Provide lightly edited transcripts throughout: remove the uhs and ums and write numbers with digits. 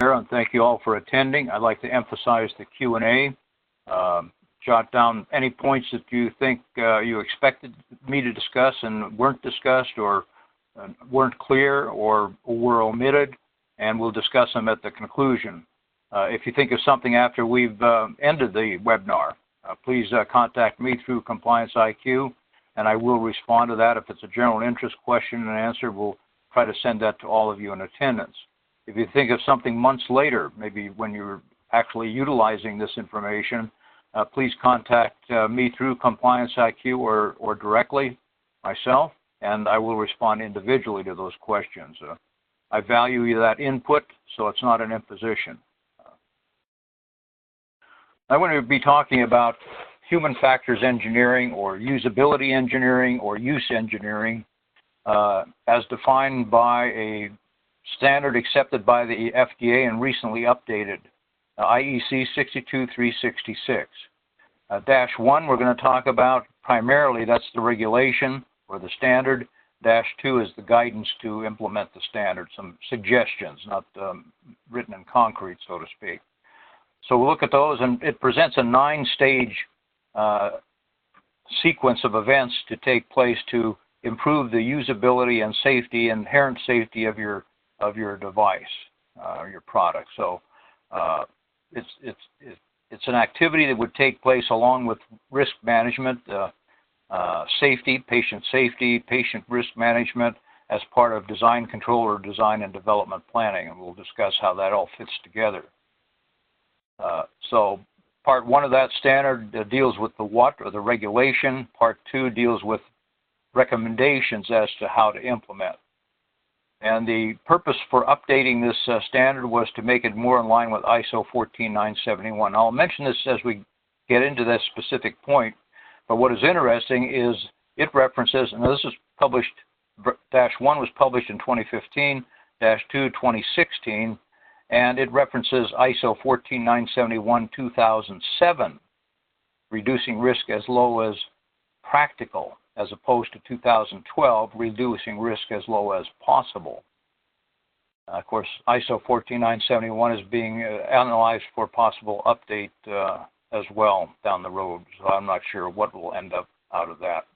and thank you all for attending. I'd like to emphasize the Q&A. Jot down any points that you think you expected me to discuss and weren't discussed, or weren't clear, or were omitted, and we'll discuss them at the conclusion. If you think of something after we've ended the webinar, please contact me through Compliance IQ, and I will respond to that. If it's a general interest question and answer, we'll try to send that to all of you in attendance. If you think of something months later, maybe when you're actually utilizing this information, please contact me through Compliance IQ or directly myself, and I will respond individually to those questions. I value that input, so it's not an imposition. I'm going to be talking about human factors engineering, or usability engineering, or use engineering, as defined by a standard accepted by the FDA and recently updated, IEC 62366. Dash 1 we're going to talk about primarily, that's the regulation or the standard. Dash 2 is the guidance to implement the standard, some suggestions, not written in concrete, so to speak. So we'll look at those, and it presents a 9-stage sequence of events to take place to improve the usability and safety, inherent safety of your device, your product. So it's an activity that would take place along with risk management, safety, patient risk management, as part of design control or design and development planning, and we'll discuss how that all fits together. So part 1 of that standard deals with the what, or the regulation. Part 2 deals with recommendations as to how to implement. And the purpose for updating this standard was to make it more in line with ISO 14971. I'll mention this as we get into this specific point, but what is interesting is it references, and this is published, Dash 1 was published in 2015, Dash 2 2016, and it references ISO 14971-2007, reducing risk as low as practical, as opposed to 2012, reducing risk as low as possible. Of course, ISO 14971 is being analyzed for possible update as well down the road, so I'm not sure what will end up out of that.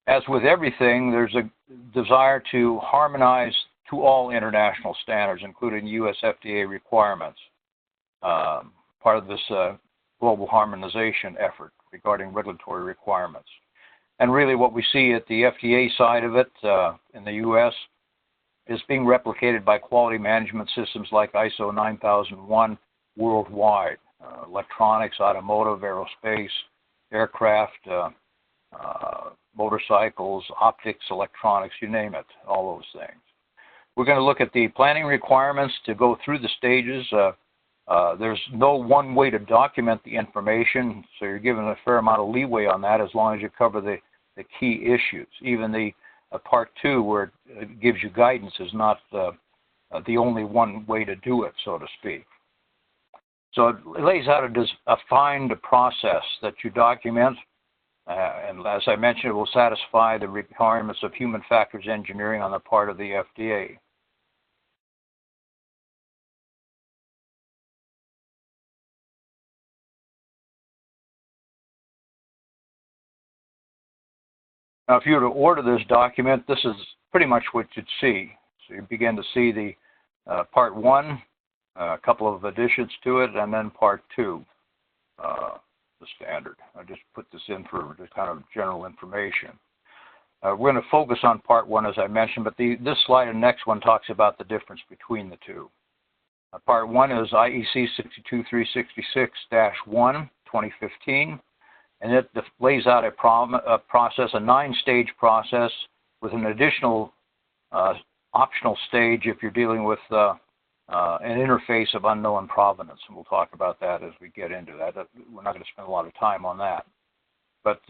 As with everything, there's a desire to harmonize to all international standards, including US FDA requirements, part of this global harmonization effort regarding regulatory requirements. And really what we see at the FDA side of it in the US is being replicated by quality management systems like ISO 9001 worldwide, electronics, automotive, aerospace, aircraft, motorcycles, optics, electronics, you name it, all those things. We're going to look at the planning requirements to go through the stages. There's no one way to document the information, so you're given a fair amount of leeway on that as long as you cover the key issues. Even the part 2, where it gives you guidance, is not the only one way to do it, so to speak. So it lays out a defined process that you document, and as I mentioned, it will satisfy the requirements of human factors engineering on the part of the FDA. Now, if you were to order this document, this is pretty much what you'd see. So you begin to see the part 1, a couple of additions to it, and then part 2, the standard. I just put this in for just kind of general information. We're going to focus on part 1, as I mentioned, but this slide and next one talks about the difference between the two. Part 1 is IEC 62366-1, 2015. And it lays out a process, a 9-stage process, with an additional optional stage if you're dealing with an interface of unknown provenance. And we'll talk about that as we get into that. We're not going to spend a lot of time on that. But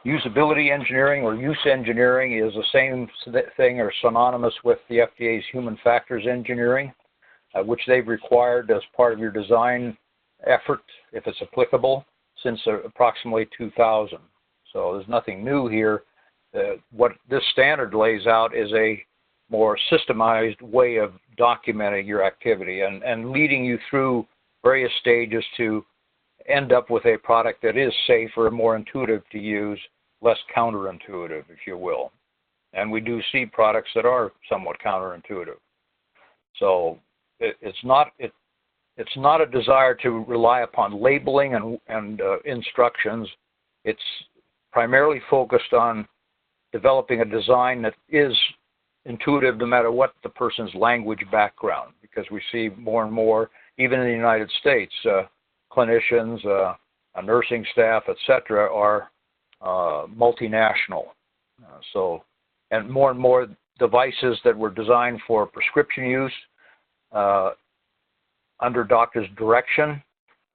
usability engineering, or use engineering, is the same thing or synonymous with the FDA's human factors engineering, which they've required as part of your design effort, if it's applicable, since approximately 2000. So there's nothing new here. What this standard lays out is a more systemized way of documenting your activity and leading you through various stages to end up with a product that is safer, more intuitive to use, less counterintuitive, if you will. And we do see products that are somewhat counterintuitive. So it's not a desire to rely upon labeling and instructions. It's primarily focused on developing a design that is intuitive no matter what the person's language background, because we see more and more, even in the United States, clinicians, a nursing staff, etc., are multinational. And more devices that were designed for prescription use under doctor's direction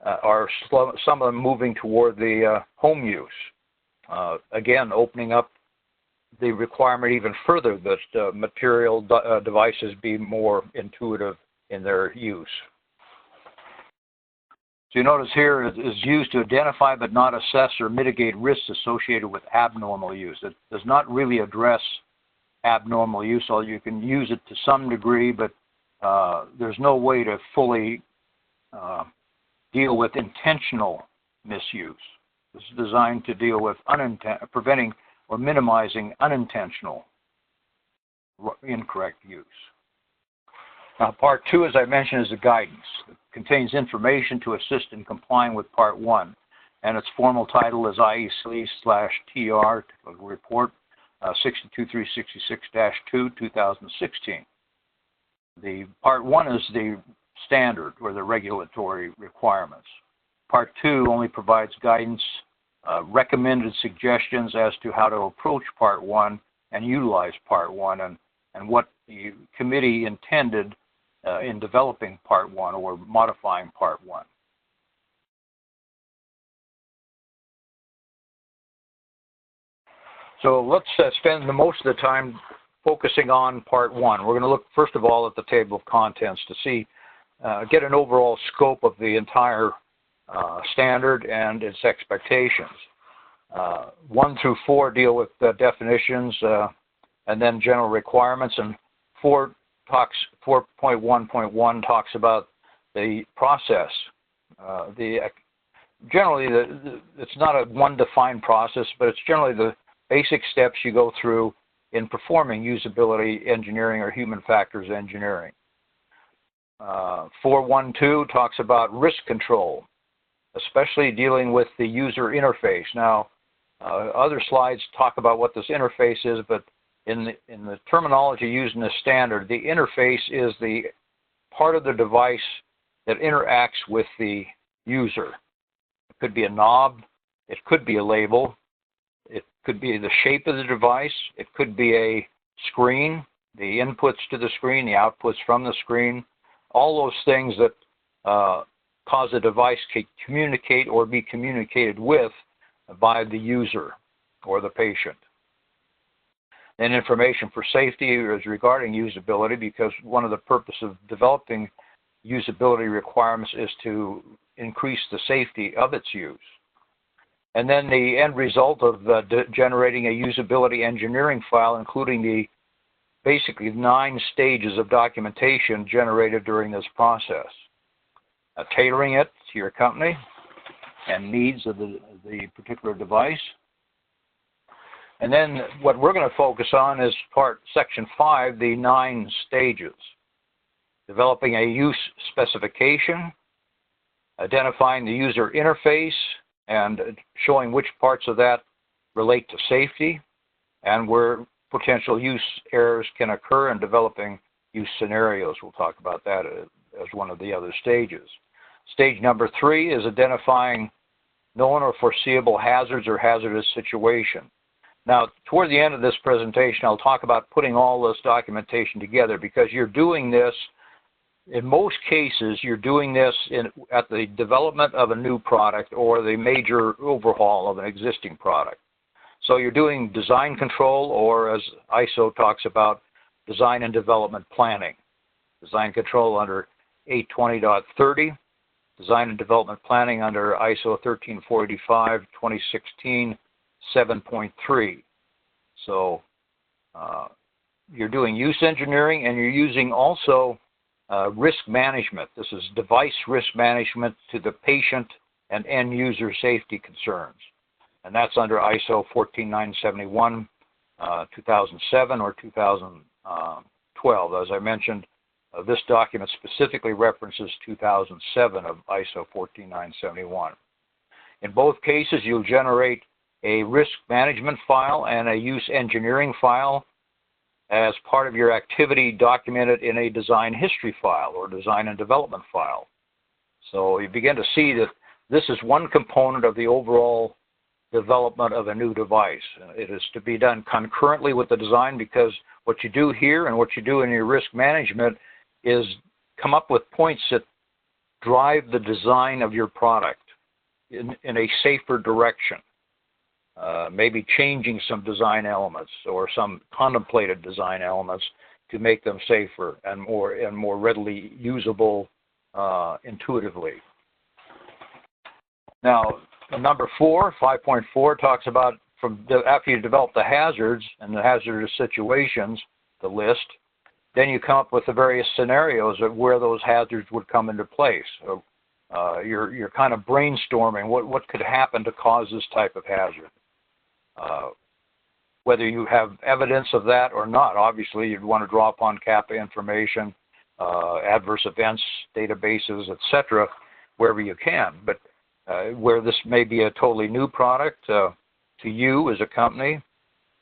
are some of them moving toward the home use. Again, opening up the requirement even further that material devices be more intuitive in their use. So you notice here it is used to identify but not assess or mitigate risks associated with abnormal use. It does not really address abnormal use, although you can use it to some degree, but there's no way to fully deal with intentional misuse. This is designed to deal with preventing or minimizing unintentional incorrect use. Now, Part 2, as I mentioned, is the guidance. It contains information to assist in complying with Part 1, and its formal title is IEC/TR Report 62366-2, 2016. The Part 1 is the standard or the regulatory requirements. Part 2 only provides guidance, recommended suggestions as to how to approach Part 1 and utilize Part 1 and what the committee intended in developing Part 1 or modifying Part 1. So let's spend most of the time focusing on Part 1. We're going to look, first of all, at the table of contents to see, get an overall scope of the entire standard and its expectations. 1 through 4 deal with definitions and then general requirements, and 4.1.1 talks about the process. Generally, it's not a one defined process, but it's generally the basic steps you go through in performing usability engineering or human factors engineering. 4.1.2 talks about risk control, especially dealing with the user interface. Now, other slides talk about what this interface is, but in the terminology used in the standard, the interface is the part of the device that interacts with the user. It could be a knob, it could be a label, it could be the shape of the device, it could be a screen, the inputs to the screen, the outputs from the screen, all those things that cause a device to communicate or be communicated with by the user or the patient. And information for safety is regarding usability, because one of the purposes of developing usability requirements is to increase the safety of its use. And then the end result of generating a usability engineering file, including the basically 9 stages of documentation generated during this process. Tailoring it to your company and needs of the particular device. And then what we're going to focus on is section 5, the 9 stages. Developing a use specification, identifying the user interface, and showing which parts of that relate to safety, and where potential use errors can occur, in developing use scenarios. We'll talk about that as one of the other stages. Stage number 3 is identifying known or foreseeable hazards or hazardous situation. Now, toward the end of this presentation, I'll talk about putting all this documentation together, because you're doing this, in most cases, you're doing this at the development of a new product or the major overhaul of an existing product. So you're doing design control, or as ISO talks about, design and development planning. Design control under 820.30, design and development planning under ISO 13485, 2016, 7.3. So you're doing use engineering, and you're using also risk management. This is device risk management to the patient and end user safety concerns. And that's under ISO 14971, 2007 or 2012. As I mentioned, this document specifically references 2007 of ISO 14971. In both cases, you'll generate a risk management file and a use engineering file as part of your activity documented in a design history file or design and development file. So you begin to see that this is one component of the overall development of a new device. It is to be done concurrently with the design, because what you do here and what you do in your risk management is come up with points that drive the design of your product in a safer direction. Maybe changing some design elements or some contemplated design elements to make them safer and more readily usable intuitively. Now, number 4, 5.4, talks about after you develop the hazards and the hazardous situations, the list, then you come up with the various scenarios of where those hazards would come into place. So, you're kind of brainstorming what could happen to cause this type of hazard. Whether you have evidence of that or not, obviously you'd want to draw upon CAPA information, adverse events, databases, etc., wherever you can. But where this may be a totally new product to you as a company,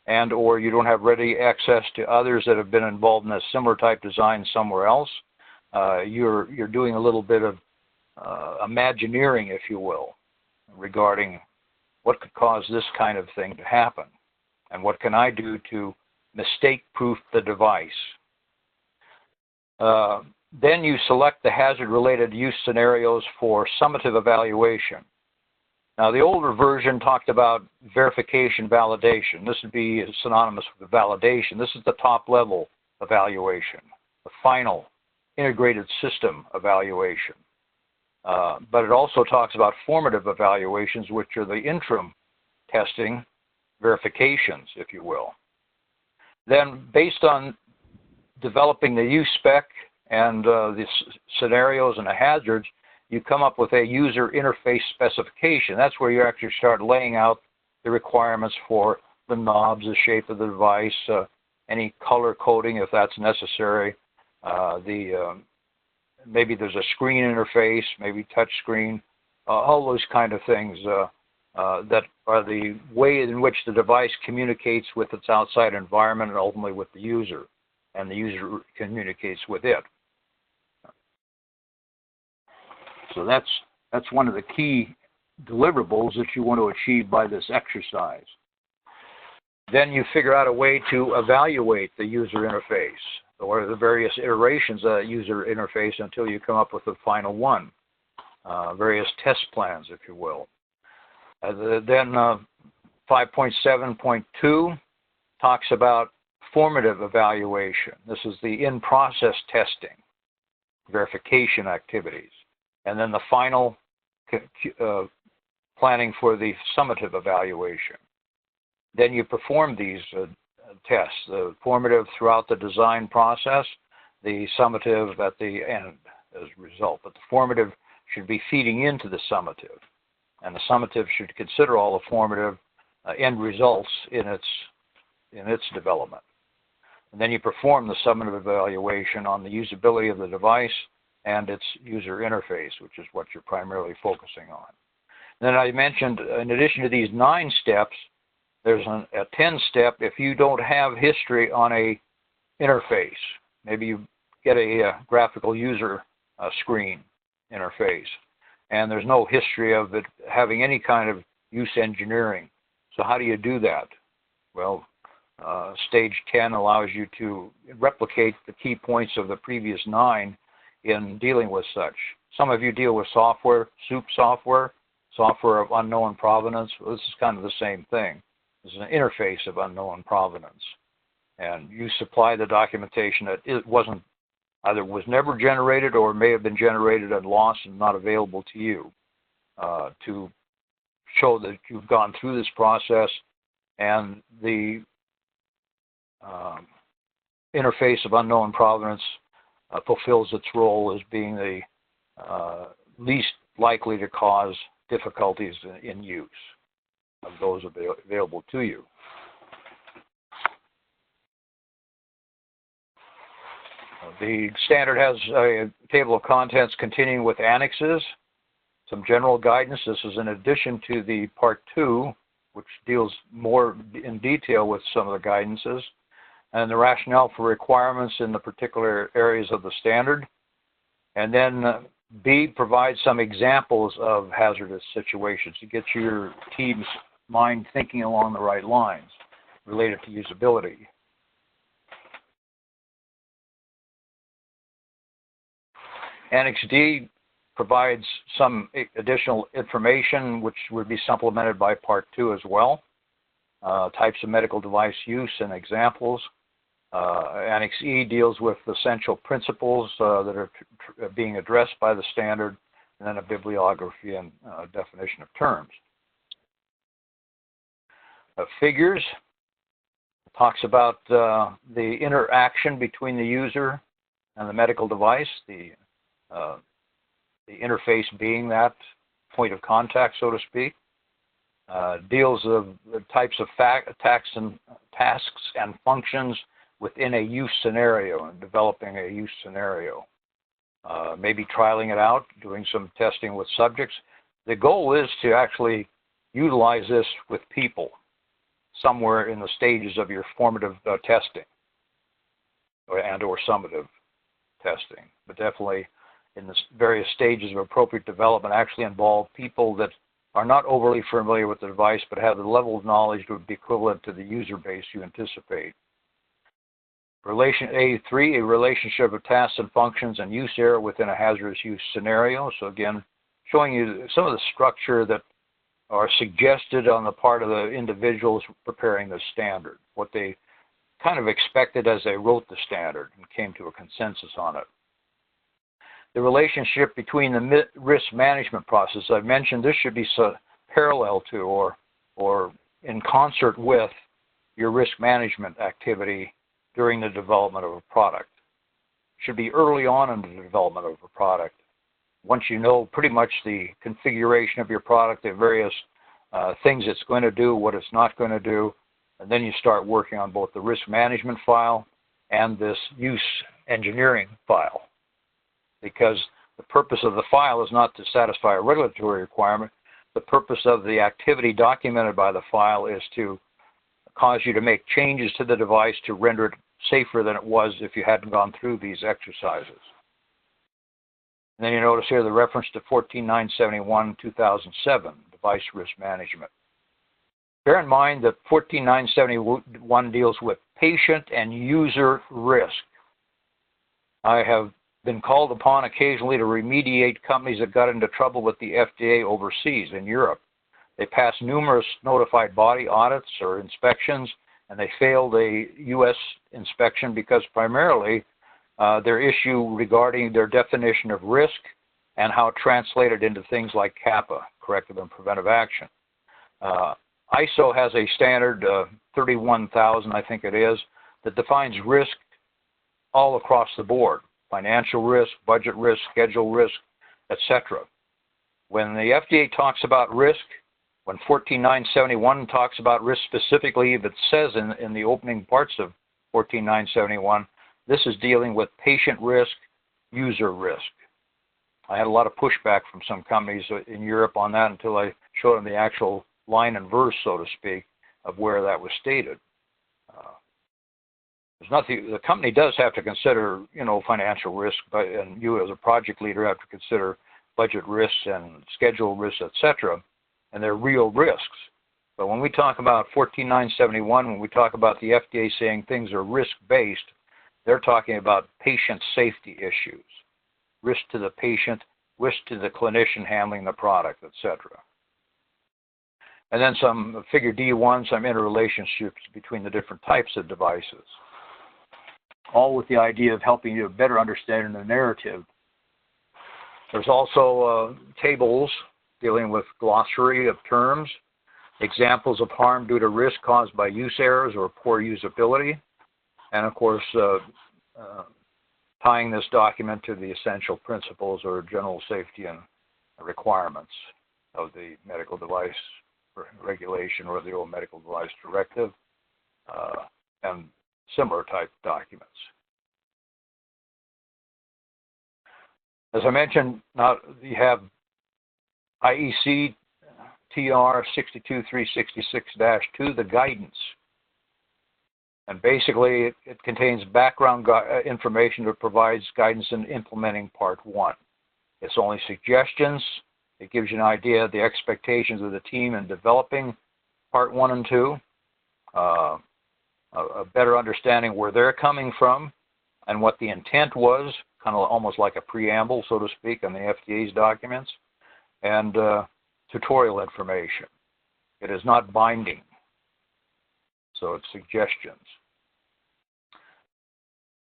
and or you don't have ready access to others that have been involved in a similar type design somewhere else, you're doing a little bit of imagineering, if you will, regarding what could cause this kind of thing to happen, and what can I do to mistake-proof the device. Then you select the hazard-related use scenarios for summative evaluation. Now, the older version talked about verification validation. This would be synonymous with validation. This is the top-level evaluation, the final integrated system evaluation. But it also talks about formative evaluations, which are the interim testing verifications, if you will. Then, based on developing the use spec and the scenarios and the hazards, you come up with a user interface specification. That's where you actually start laying out the requirements for the knobs, the shape of the device, any color coding if that's necessary, maybe there's a screen interface, maybe touch screen, all those kind of things that are the way in which the device communicates with its outside environment and ultimately with the user, and the user communicates with it. So that's one of the key deliverables that you want to achieve by this exercise. Then you figure out a way to evaluate the user interface or the various iterations of that user interface until you come up with the final one, various test plans, if you will. Then 5.7.2 talks about formative evaluation. This is the in-process testing, verification activities. And then the final planning for the summative evaluation. Then you perform these tests, the formative throughout the design process, the summative at the end as a result. But the formative should be feeding into the summative, and the summative should consider all the formative end results in its development. And then you perform the summative evaluation on the usability of the device and its user interface, which is what you're primarily focusing on. And then I mentioned, in addition to these 9 steps, there's a 10-step if you don't have history on a interface. Maybe you get a graphical user screen interface, and there's no history of it having any kind of use engineering. So how do you do that? Well, stage 10 allows you to replicate the key points of the previous 9 in dealing with such. Some of you deal with software, soup software of unknown provenance. Well, this is kind of the same thing. This is an interface of unknown provenance. And you supply the documentation that it wasn't, either was never generated or may have been generated and lost and not available to you, to show that you've gone through this process and the interface of unknown provenance fulfills its role as being the least likely to cause difficulties in use of those available to you. The standard has a table of contents continuing with annexes, some general guidance. This is in addition to the Part 2, which deals more in detail with some of the guidances, and the rationale for requirements in the particular areas of the standard. And then B provides some examples of hazardous situations to get your team's mind thinking along the right lines related to usability. Annex D provides some additional information which would be supplemented by Part 2 as well. Types of medical device use and examples. Annex E deals with essential principles that are being addressed by the standard, and then a bibliography and definition of terms. Figures talks about the interaction between the user and the medical device, the interface being that point of contact, so to speak. Deals of the types of tasks and functions within a use scenario and developing a use scenario. Maybe trialing it out, doing some testing with subjects. The goal is to actually utilize this with people somewhere in the stages of your formative testing or summative testing, but definitely in the various stages of appropriate development actually involve people that are not overly familiar with the device but have the level of knowledge that would be equivalent to the user base you anticipate. Relation A3, a relationship of tasks and functions and use area within a hazardous use scenario. So again, showing you some of the structure that are suggested on the part of the individuals preparing the standard, what they kind of expected as they wrote the standard and came to a consensus on it. The relationship between the risk management process, I've mentioned this should be parallel to or in concert with your risk management activity during the development of a product. It should be early on in the development of a product. Once you know pretty much the configuration of your product, the various things it's going to do, what it's not going to do, and then you start working on both the risk management file and this use engineering file. Because the purpose of the file is not to satisfy a regulatory requirement. The purpose of the activity documented by the file is to cause you to make changes to the device to render it safer than it was if you hadn't gone through these exercises. And then you notice here the reference to 14971, 2007, device risk management. Bear in mind that 14971 deals with patient and user risk. I have been called upon occasionally to remediate companies that got into trouble with the FDA overseas in Europe. They passed numerous notified body audits or inspections, and they failed a U.S. inspection because primarily their issue regarding their definition of risk and how it translated into things like CAPA, corrective and preventive action. ISO has a standard 31,000, I think it is, that defines risk all across the board. Financial risk, budget risk, schedule risk, etc. When the FDA talks about risk, when 14971 talks about risk specifically, if it says in the opening parts of 14971, this is dealing with patient risk, user risk. I had a lot of pushback from some companies in Europe on that until I showed them the actual line and verse, so to speak, of where that was stated. There's nothing. The company does have to consider, financial risk, and you as a project leader have to consider budget risks and schedule risks, etc. And they're real risks. But when we talk about 14971, when we talk about the FDA saying things are risk-based, they're talking about patient safety issues, risk to the patient, risk to the clinician handling the product, etc. And then some figure D1, some interrelationships between the different types of devices, all with the idea of helping you better understand the narrative. There's also tables dealing with glossary of terms, examples of harm due to risk caused by use errors or poor usability, and of course, tying this document to the essential principles or general safety and requirements of the medical device regulation or the old medical device directive, and similar type documents. As I mentioned, now you have IEC TR 62366-2, the guidance. And basically, it contains background information that provides guidance in implementing Part 1. It's only suggestions. It gives you an idea of the expectations of the team in developing Part 1 and 2, a better understanding where they're coming from and what the intent was, kind of almost like a preamble, so to speak, on the FDA's documents, and tutorial information. It is not binding, so it's suggestions.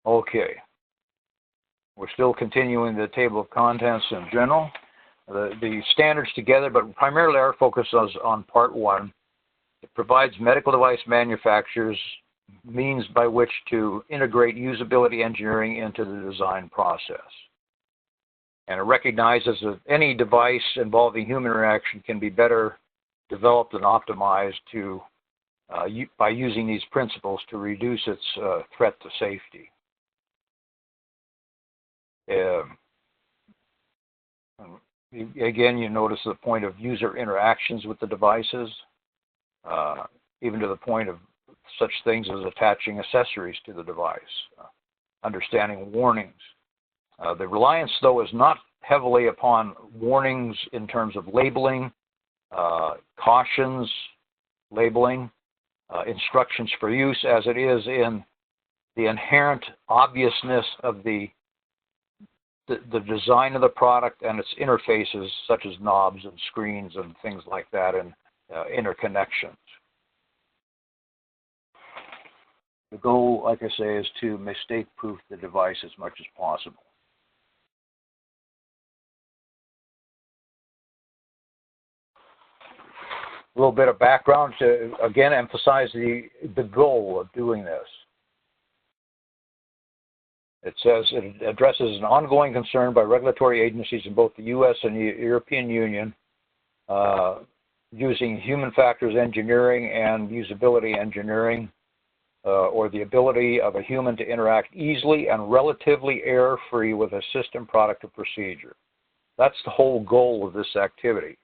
Okay. We're still continuing the table of contents in general. The standards together, but primarily our focus is on Part 1. It provides medical device manufacturers means by which to integrate usability engineering into the design process. And it recognizes that any device involving human interaction can be better developed and optimized by using these principles to reduce its threat to safety. Again, you notice the point of user interactions with the devices, even to the point of such things as attaching accessories to the device, understanding warnings. The reliance, though, is not heavily upon warnings in terms of labeling, cautions, labeling, instructions for use, as it is in the inherent obviousness of the design of the product and its interfaces, such as knobs and screens and things like that, and interconnections. The goal, like I say, is to mistake-proof the device as much as possible. A little bit of background to, again, emphasize the goal of doing this. It says it addresses an ongoing concern by regulatory agencies in both the U.S. and the European Union using human factors engineering and usability engineering, or the ability of a human to interact easily and relatively error-free with a system, product, or procedure. That's the whole goal of this activity,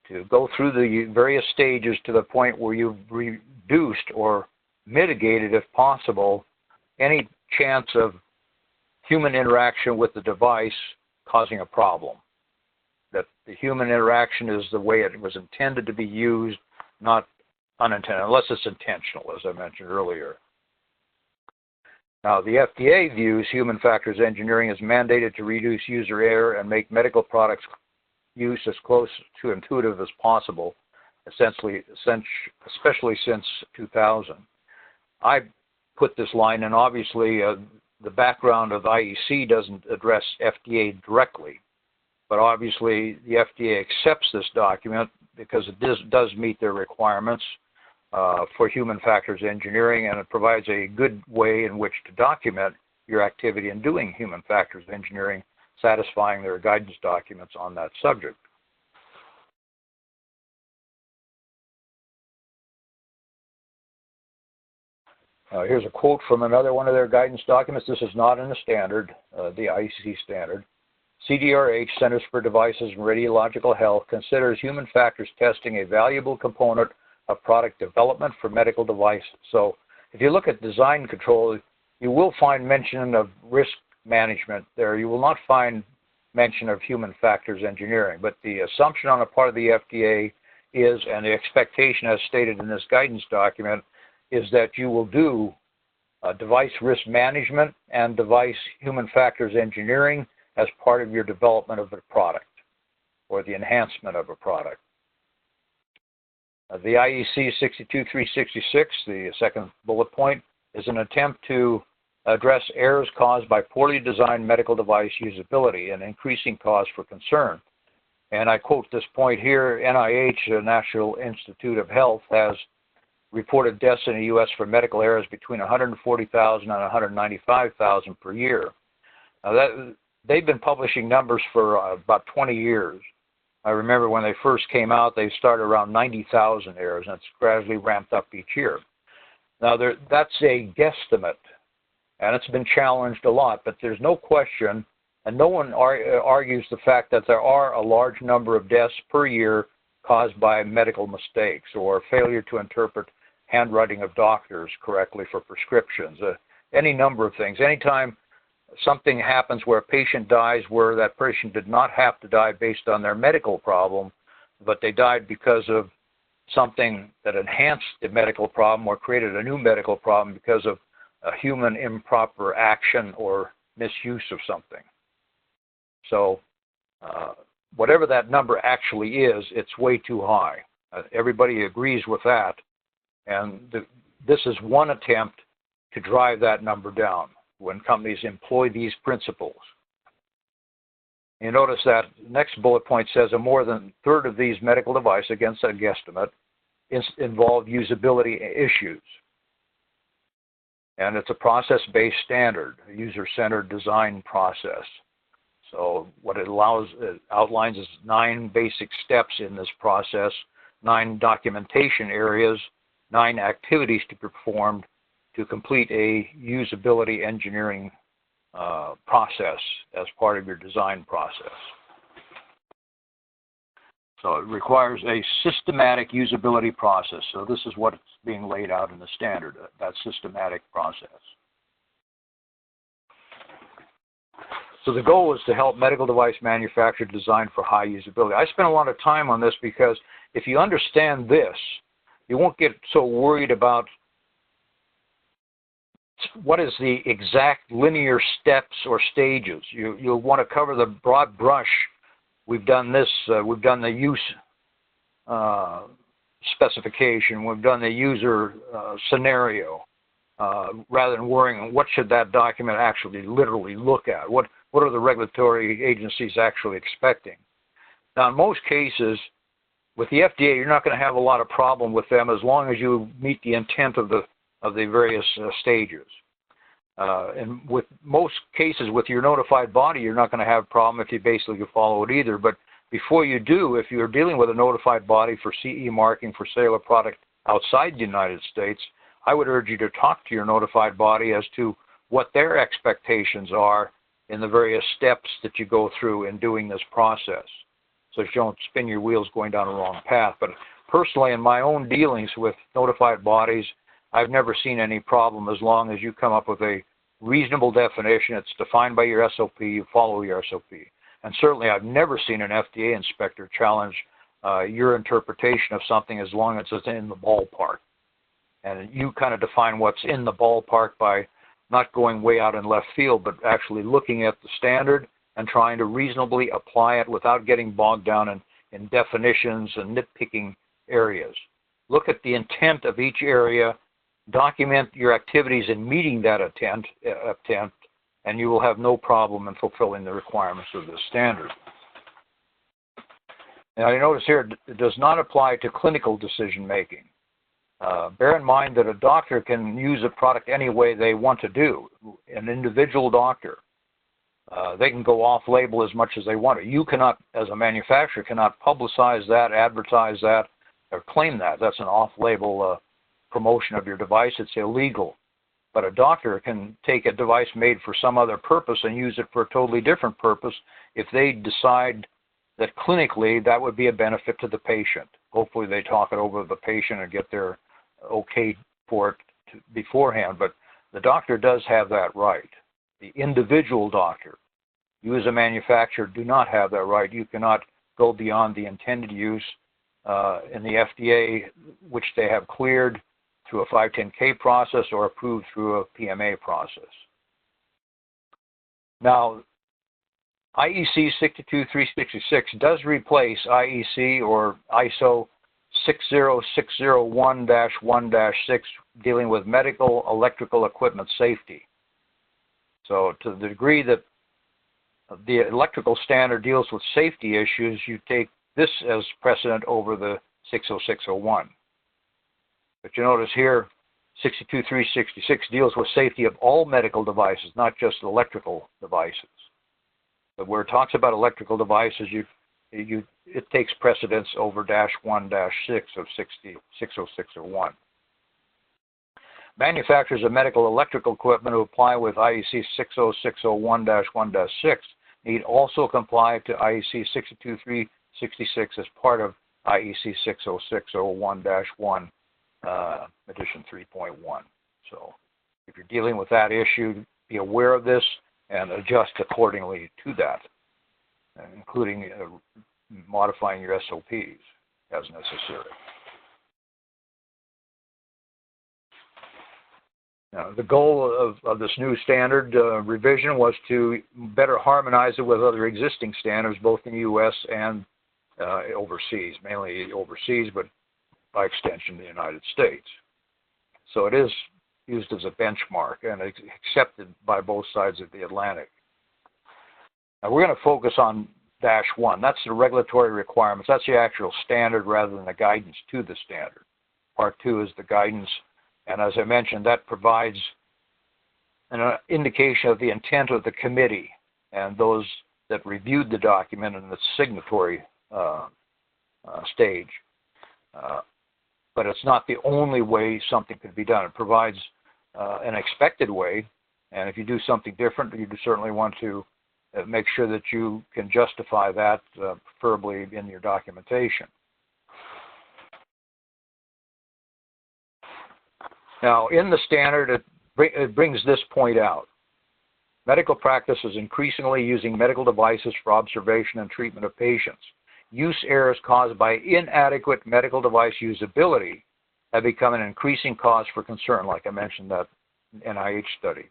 to go through the various stages to the point where you've reduced or mitigated, if possible, any chance of human interaction with the device causing a problem. That the human interaction is the way it was intended to be used, not unintended, unless it's intentional, as I mentioned earlier. Now, the FDA views human factors engineering as mandated to reduce user error and make medical products use as close to intuitive as possible, especially since 2000. I put this line in, obviously, the background of IEC doesn't address FDA directly, but obviously the FDA accepts this document because it does meet their requirements for human factors engineering, and it provides a good way in which to document your activity in doing human factors engineering, satisfying their guidance documents on that subject. Here's a quote from another one of their guidance documents. This is not in the standard, the IEC standard. CDRH, Centers for Devices and Radiological Health, considers human factors testing a valuable component of product development for medical devices. So if you look at design control, you will find mention of risk management there. You will not find mention of human factors engineering, but the assumption on the part of the FDA is, and the expectation as stated in this guidance document, is that you will do device risk management and device human factors engineering as part of your development of a product or the enhancement of a product. The IEC 62366, the second bullet point, is an attempt to address errors caused by poorly designed medical device usability and increasing cause for concern. And I quote this point here: NIH, the National Institute of Health, has reported deaths in the U.S. for medical errors between 140,000 and 195,000 per year. Now they've been publishing numbers for about 20 years. I remember when they first came out, they started around 90,000 errors, and it's gradually ramped up each year. Now, that's a guesstimate, and it's been challenged a lot, but there's no question, and no one argues the fact that there are a large number of deaths per year caused by medical mistakes or failure to interpret handwriting of doctors correctly for prescriptions, any number of things. Anytime something happens where a patient dies where that patient did not have to die based on their medical problem, but they died because of something that enhanced the medical problem or created a new medical problem because of a human improper action or misuse of something. So whatever that number actually is, it's way too high. Everybody agrees with that. And this is one attempt to drive that number down when companies employ these principles. You notice that next bullet point says a more than third of these medical devices, against a guesstimate, involve usability issues. And it's a process-based standard, a user-centered design process. So what it outlines is 9 basic steps in this process, 9 documentation areas, 9 activities to be performed to complete a usability engineering process as part of your design process. So it requires a systematic usability process. So this is what's being laid out in the standard, that systematic process. So the goal is to help medical device manufacturers design for high usability. I spent a lot of time on this because if you understand this, you won't get so worried about what is the exact linear steps or stages. You'll want to cover the broad brush. We've done this, we've done the use specification, we've done the user scenario, rather than worrying what should that document actually literally look at. What are the regulatory agencies actually expecting? Now, in most cases, with the FDA, you're not going to have a lot of problem with them as long as you meet the intent of the various stages. And with most cases with your notified body, you're not going to have a problem if you basically follow it either. But before you do, if you're dealing with a notified body for CE marking for sale of product outside the United States, I would urge you to talk to your notified body as to what their expectations are in the various steps that you go through in doing this process, so you don't spin your wheels going down the wrong path. But personally, in my own dealings with notified bodies, I've never seen any problem as long as you come up with a reasonable definition. It's defined by your SOP, you follow your SOP. And certainly I've never seen an FDA inspector challenge your interpretation of something as long as it's in the ballpark. And you kind of define what's in the ballpark by not going way out in left field, but actually looking at the standard and trying to reasonably apply it without getting bogged down in definitions and nitpicking areas. Look at the intent of each area, document your activities in meeting that intent, and you will have no problem in fulfilling the requirements of this standard. Now, you notice here it does not apply to clinical decision making. Bear in mind that a doctor can use a product any way they want to do, an individual doctor. They can go off-label as much as they want to. You cannot, as a manufacturer, cannot publicize that, advertise that, or claim that. That's an off-label promotion of your device. It's illegal. But a doctor can take a device made for some other purpose and use it for a totally different purpose if they decide that clinically that would be a benefit to the patient. Hopefully they talk it over with the patient and get their okay for it beforehand, but the doctor does have that right. The individual doctor, you as a manufacturer do not have that right. You cannot go beyond the intended use in the FDA, which they have cleared through a 510K process or approved through a PMA process. Now, IEC 62366 does replace IEC or ISO 60601-1-6 dealing with medical electrical equipment safety. So to the degree that the electrical standard deals with safety issues, you take this as precedent over the 60601. But you notice here, 62366 deals with safety of all medical devices, not just electrical devices. But where it talks about electrical devices, it takes precedence over -1-6 of 60601. Manufacturers of medical electrical equipment who apply with IEC 60601-1-6 need also comply to IEC 62366 as part of IEC 60601-1, edition 3.1. So if you're dealing with that issue, be aware of this and adjust accordingly to that, including modifying your SOPs as necessary. Now, the goal of this new standard revision was to better harmonize it with other existing standards, both in the U.S. and overseas, mainly overseas, but by extension the United States. So it is used as a benchmark and accepted by both sides of the Atlantic. Now we're going to focus on -1. That's the regulatory requirements. That's the actual standard rather than the guidance to the standard. Part 2 is the guidance, and as I mentioned, that provides an indication of the intent of the committee and those that reviewed the document in the signatory stage. But it's not the only way something could be done. It provides an expected way, and if you do something different, you certainly want to make sure that you can justify that, preferably in your documentation. Now, in the standard, it brings this point out. Medical practice is increasingly using medical devices for observation and treatment of patients. Use errors caused by inadequate medical device usability have become an increasing cause for concern, like I mentioned that NIH study.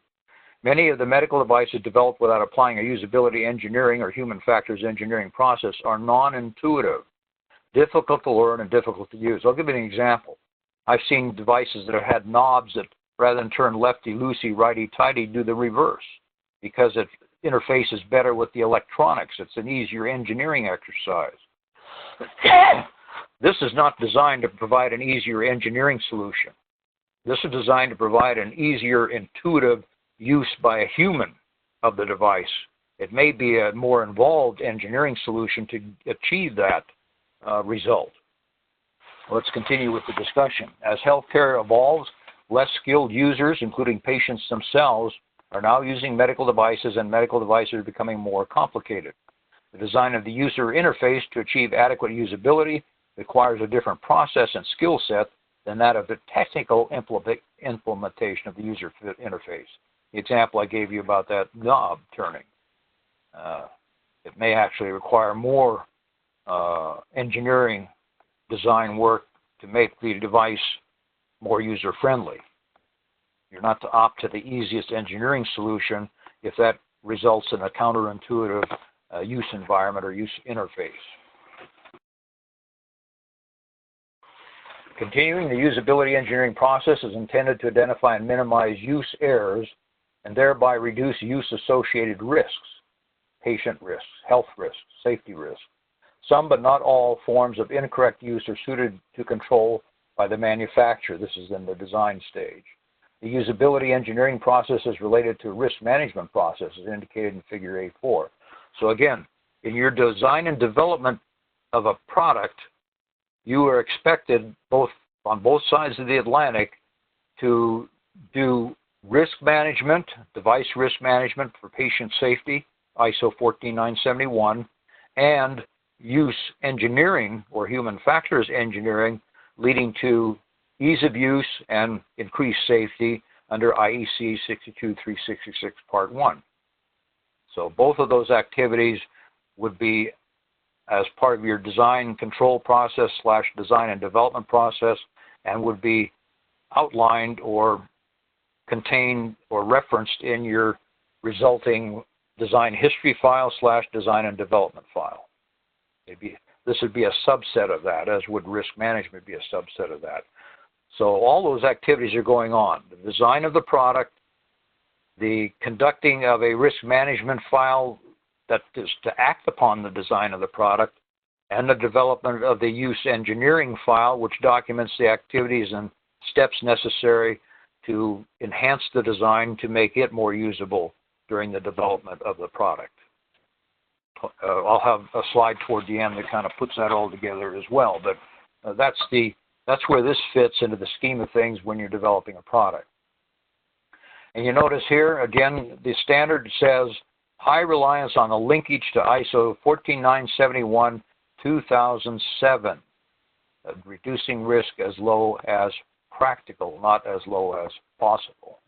Many of the medical devices developed without applying a usability engineering or human factors engineering process are non-intuitive, difficult to learn, and difficult to use. I'll give you an example. I've seen devices that have had knobs that, rather than turn lefty-loosey, righty-tighty, do the reverse because it interfaces better with the electronics. It's an easier engineering exercise. This is not designed to provide an easier engineering solution. This is designed to provide an easier intuitive use by a human of the device. It may be a more involved engineering solution to achieve that result. Let's continue with the discussion. As healthcare evolves, less skilled users, including patients themselves, are now using medical devices, and medical devices are becoming more complicated. The design of the user interface to achieve adequate usability requires a different process and skill set than that of the technical implementation of the user interface. The example I gave you about that knob turning. It may actually require more engineering design work to make the device more user-friendly. You're not to opt to the easiest engineering solution if that results in a counterintuitive use environment or use interface. Continuing the usability engineering process is intended to identify and minimize use errors and thereby reduce use-associated risks, patient risks, health risks, safety risks. Some, but not all, forms of incorrect use are suited to control by the manufacturer. This is in the design stage. The usability engineering process is related to risk management processes indicated in Figure A4. So again, in your design and development of a product, you are expected on both sides of the Atlantic to do risk management, device risk management for patient safety, ISO 14971, and use engineering or human factors engineering leading to ease of use and increased safety under IEC 62366 Part 1. So both of those activities would be as part of your design control process / design and development process and would be outlined or contained or referenced in your resulting design history file / design and development file. Maybe this would be a subset of that, as would risk management be a subset of that. So all those activities are going on. The design of the product, the conducting of a risk management file that is to act upon the design of the product, and the development of the use engineering file, which documents the activities and steps necessary to enhance the design to make it more usable during the development of the product. I'll have a slide toward the end that kind of puts that all together as well, but that's where this fits into the scheme of things when you're developing a product. And you notice here, again, the standard says high reliance on the linkage to ISO 14971-2007, reducing risk as low as practical, not as low as possible.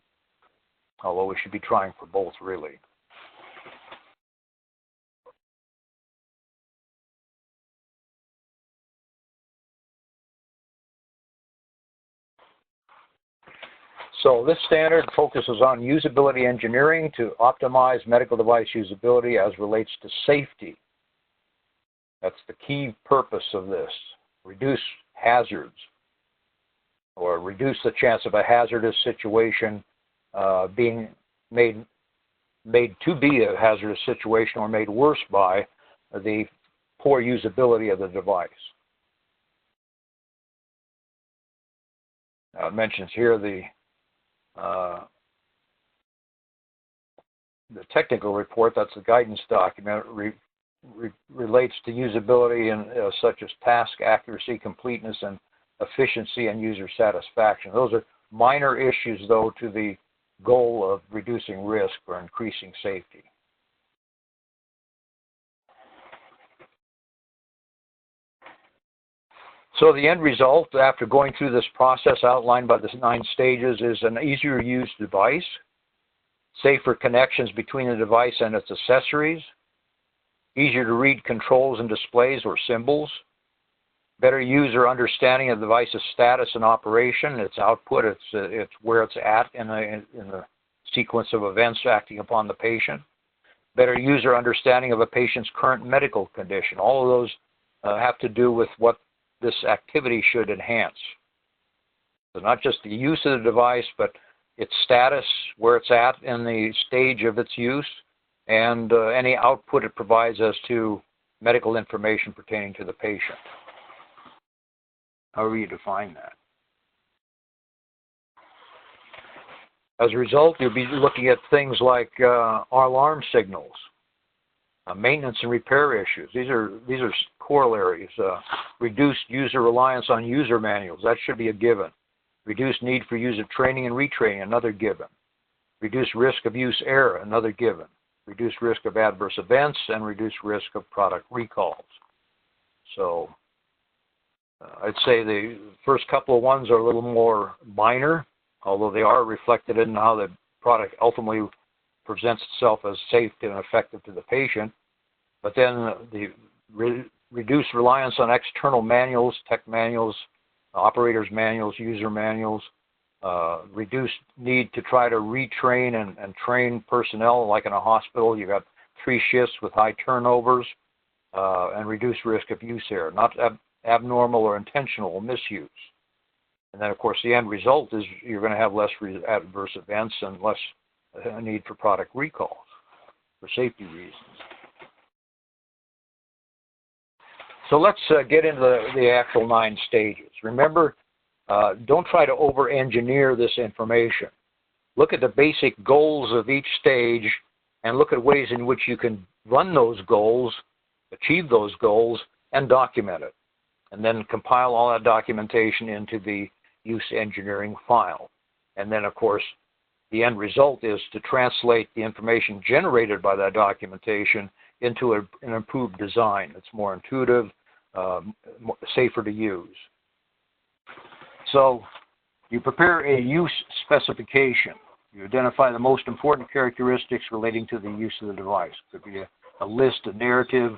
Although we should be trying for both, really. So this standard focuses on usability engineering to optimize medical device usability as relates to safety. That's the key purpose of this. Reduce hazards, or reduce the chance of a hazardous situation being made to be a hazardous situation or made worse by the poor usability of the device. Now it mentions here the technical report, that's the guidance document, relates to usability and such as task accuracy, completeness, and efficiency and user satisfaction. Those are minor issues, though, to the goal of reducing risk or increasing safety. So the end result, after going through this process outlined by the 9 stages, is an easier to use device, safer connections between the device and its accessories, easier to read controls and displays or symbols, better user understanding of the device's status and operation, its output, it's where it's at in the sequence of events acting upon the patient, better user understanding of a patient's current medical condition. All of those have to do with what this activity should enhance. So not just the use of the device, but its status, where it's at in the stage of its use, and any output it provides as to medical information pertaining to the patient. However you define that. As a result, you'll be looking at things like alarm signals, maintenance and repair issues. These are corollaries. Reduced user reliance on user manuals. That should be a given. Reduced need for user training and retraining. Another given. Reduced risk of use error. Another given. Reduced risk of adverse events and reduced risk of product recalls. So I'd say the first couple of ones are a little more minor, although they are reflected in how the product ultimately presents itself as safe and effective to the patient. But then the reduced reliance on external manuals, tech manuals, operators manuals, user manuals, reduced need to try to retrain and train personnel, like in a hospital. You've got 3 shifts with high turnovers, and reduced risk of use error, not abnormal or intentional misuse. And then, of course, the end result is you're going to have less adverse events and less need for product recalls for safety reasons. So let's get into the actual 9 stages. Remember, don't try to over-engineer this information. Look at the basic goals of each stage and look at ways in which you can run those goals, achieve those goals, and document it. And then compile all that documentation into the use engineering file. And then, of course, the end result is to translate the information generated by that documentation into an improved design. It's more intuitive, safer to use. So you prepare a use specification. You identify the most important characteristics relating to the use of the device. It could be a list, a narrative,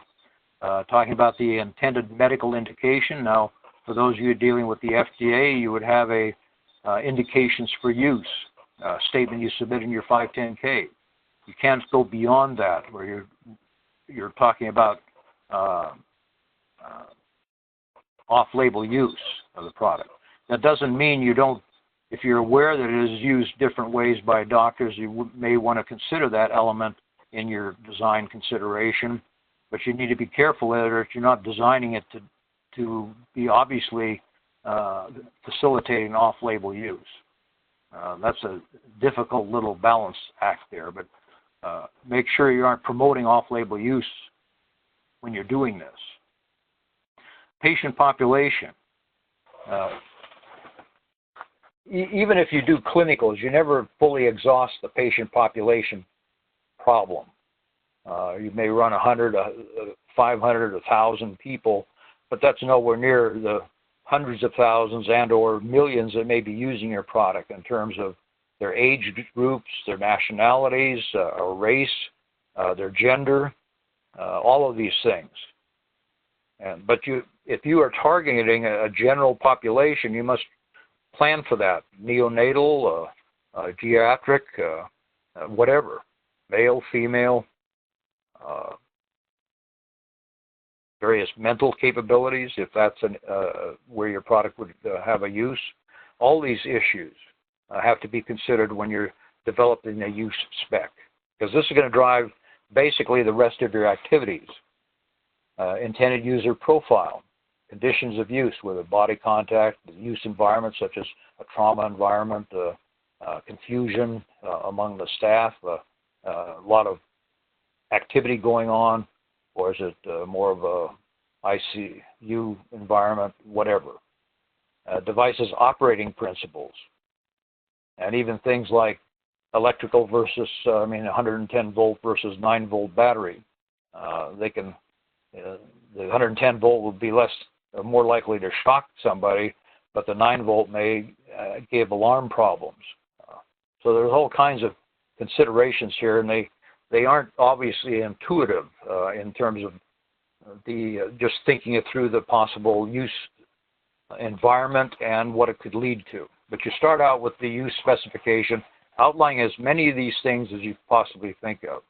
talking about the intended medical indication. Now, for those of you dealing with the FDA, you would have a indications for use statement you submit in your 510K. You can't go beyond that, where you're talking about off-label use of the product. That doesn't mean you don't. If you're aware that it is used different ways by doctors, you may want to consider that element in your design consideration. But you need to be careful that you're not designing it to be obviously facilitating off-label use. That's a difficult little balance act there, but make sure you aren't promoting off-label use when you're doing this. Patient population. Even if you do clinicals, you never fully exhaust the patient population problem. You may run 100, 500, 1,000 people, but that's nowhere near the hundreds of thousands and or millions that may be using your product in terms of their age groups, their nationalities, or race, their gender, all of these things. But if you are targeting a general population, you must plan for that. Neonatal, geriatric, whatever, male, female, various mental capabilities, if that's where your product would have a use. All these issues have to be considered when you're developing a use spec, because this is going to drive basically the rest of your activities. Intended user profile, conditions of use, whether body contact, use environment such as a trauma environment, confusion among the staff, a lot of activity going on, or is it more of a ICU environment, whatever. Devices operating principles, and even things like electrical versus, 110 volt versus 9 volt battery. The 110 volt would be more likely to shock somebody, but the 9 volt may give alarm problems. So there's all kinds of considerations here, and they aren't obviously intuitive in terms of just thinking it through the possible use environment and what it could lead to. But you start out with the use specification, outlining as many of these things as you possibly think of.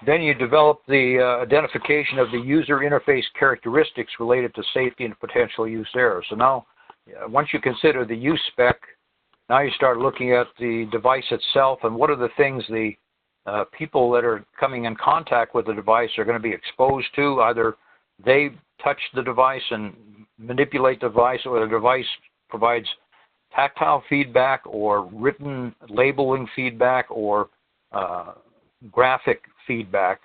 Then you develop the identification of the user interface characteristics related to safety and potential use errors. So now, once you consider the use spec, now you start looking at the device itself and what are the things the people that are coming in contact with the device are going to be exposed to. Either they touch the device and manipulate the device, or the device provides tactile feedback or written labeling feedback or graphic feedback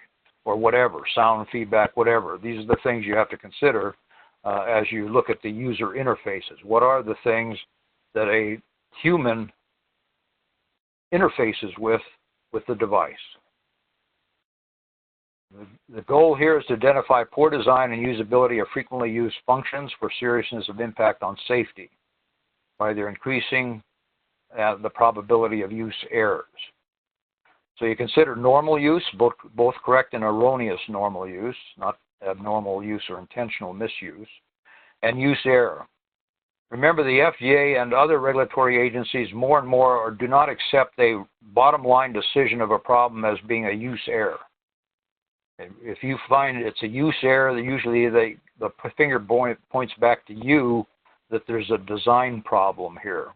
or whatever, sound feedback, whatever. These are the things you have to consider as you look at the user interfaces. What are the things that a human interfaces with the device? The goal here is to identify poor design and usability of frequently used functions for seriousness of impact on safety by either increasing the probability of use errors. So you consider normal use, both correct and erroneous normal use, not abnormal use or intentional misuse, and use error. Remember, the FDA and other regulatory agencies more and more do not accept a bottom line decision of a problem as being a use error. If you find it's a use error, usually the finger points back to you that there's a design problem here,